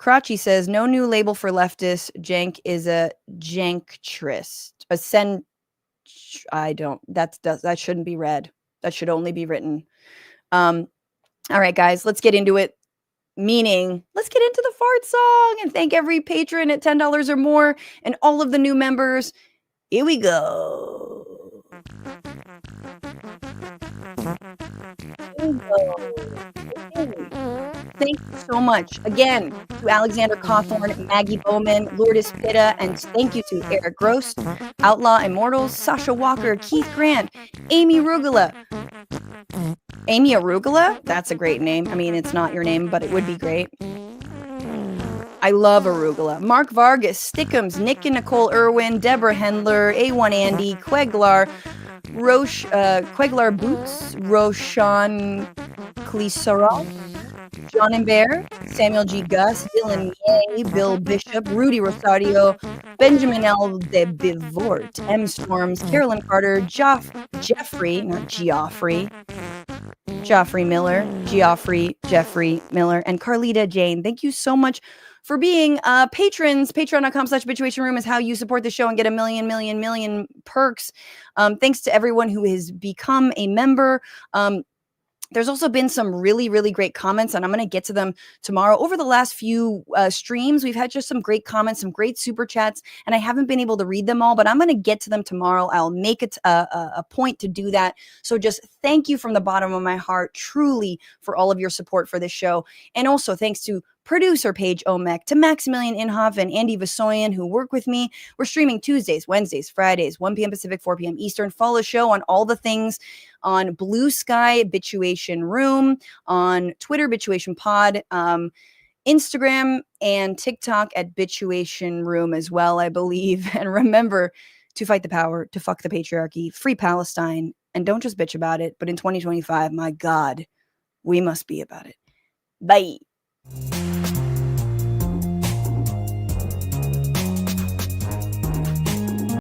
Crotchy says, no new label for leftists. Jank is a janktrist. That shouldn't be read. That should only be written. All right, guys, let's get into it. Meaning, let's get into the fart song and thank every patron at $10 or more and all of the new members. Here we go. Thank you so much again to Alexander Cawthorn, Maggie Bowman, Lourdes Pitta, and thank you to Eric Gross, Outlaw Immortals, Sasha Walker, Keith Grant, Amy Arugula. Amy Arugula? That's a great name. I mean, it's not your name, but it would be great. I love arugula. Mark Vargas, Stickums, Nick and Nicole Irwin, Deborah Hendler, A1 Andy, Queglar, Queglar Boots, Roshan Klisarov, John and Bear, Samuel G. Gus, Dylan Ye, Bill Bishop, Rudy Rosario, Benjamin L. de Bivort, M. Storms, Carolyn Carter, Jeffrey, not Geoffrey, Joffrey Miller, Jeffrey Miller, and Carlita Jane. Thank you so much for being patrons. Patreon.com/Bitchuation Room is how you support the show and get a million perks. Thanks to everyone who has become a member. There's also been some really, really great comments, and I'm going to get to them tomorrow. Over the last few streams, we've had just some great comments, some great super chats, and I haven't been able to read them all, but I'm going to get to them tomorrow. I'll make it a point to do that. So just thank you from the bottom of my heart, truly, for all of your support for this show. And also thanks to producer Paige Omek, to Maximilian Inhofe and Andy Vasoyan, who work with me. We're streaming Tuesdays, Wednesdays, Fridays, 1 p.m. Pacific, 4 p.m. Eastern. Follow the show on all the things on Blue Sky, Bitchuation Room, on Twitter, Bitchuation Pod, Instagram, and TikTok at Bitchuation Room as well, I believe. And remember to fight the power, to fuck the patriarchy, free Palestine, and don't just bitch about it, but in 2025, my God, we must be about it. Bye.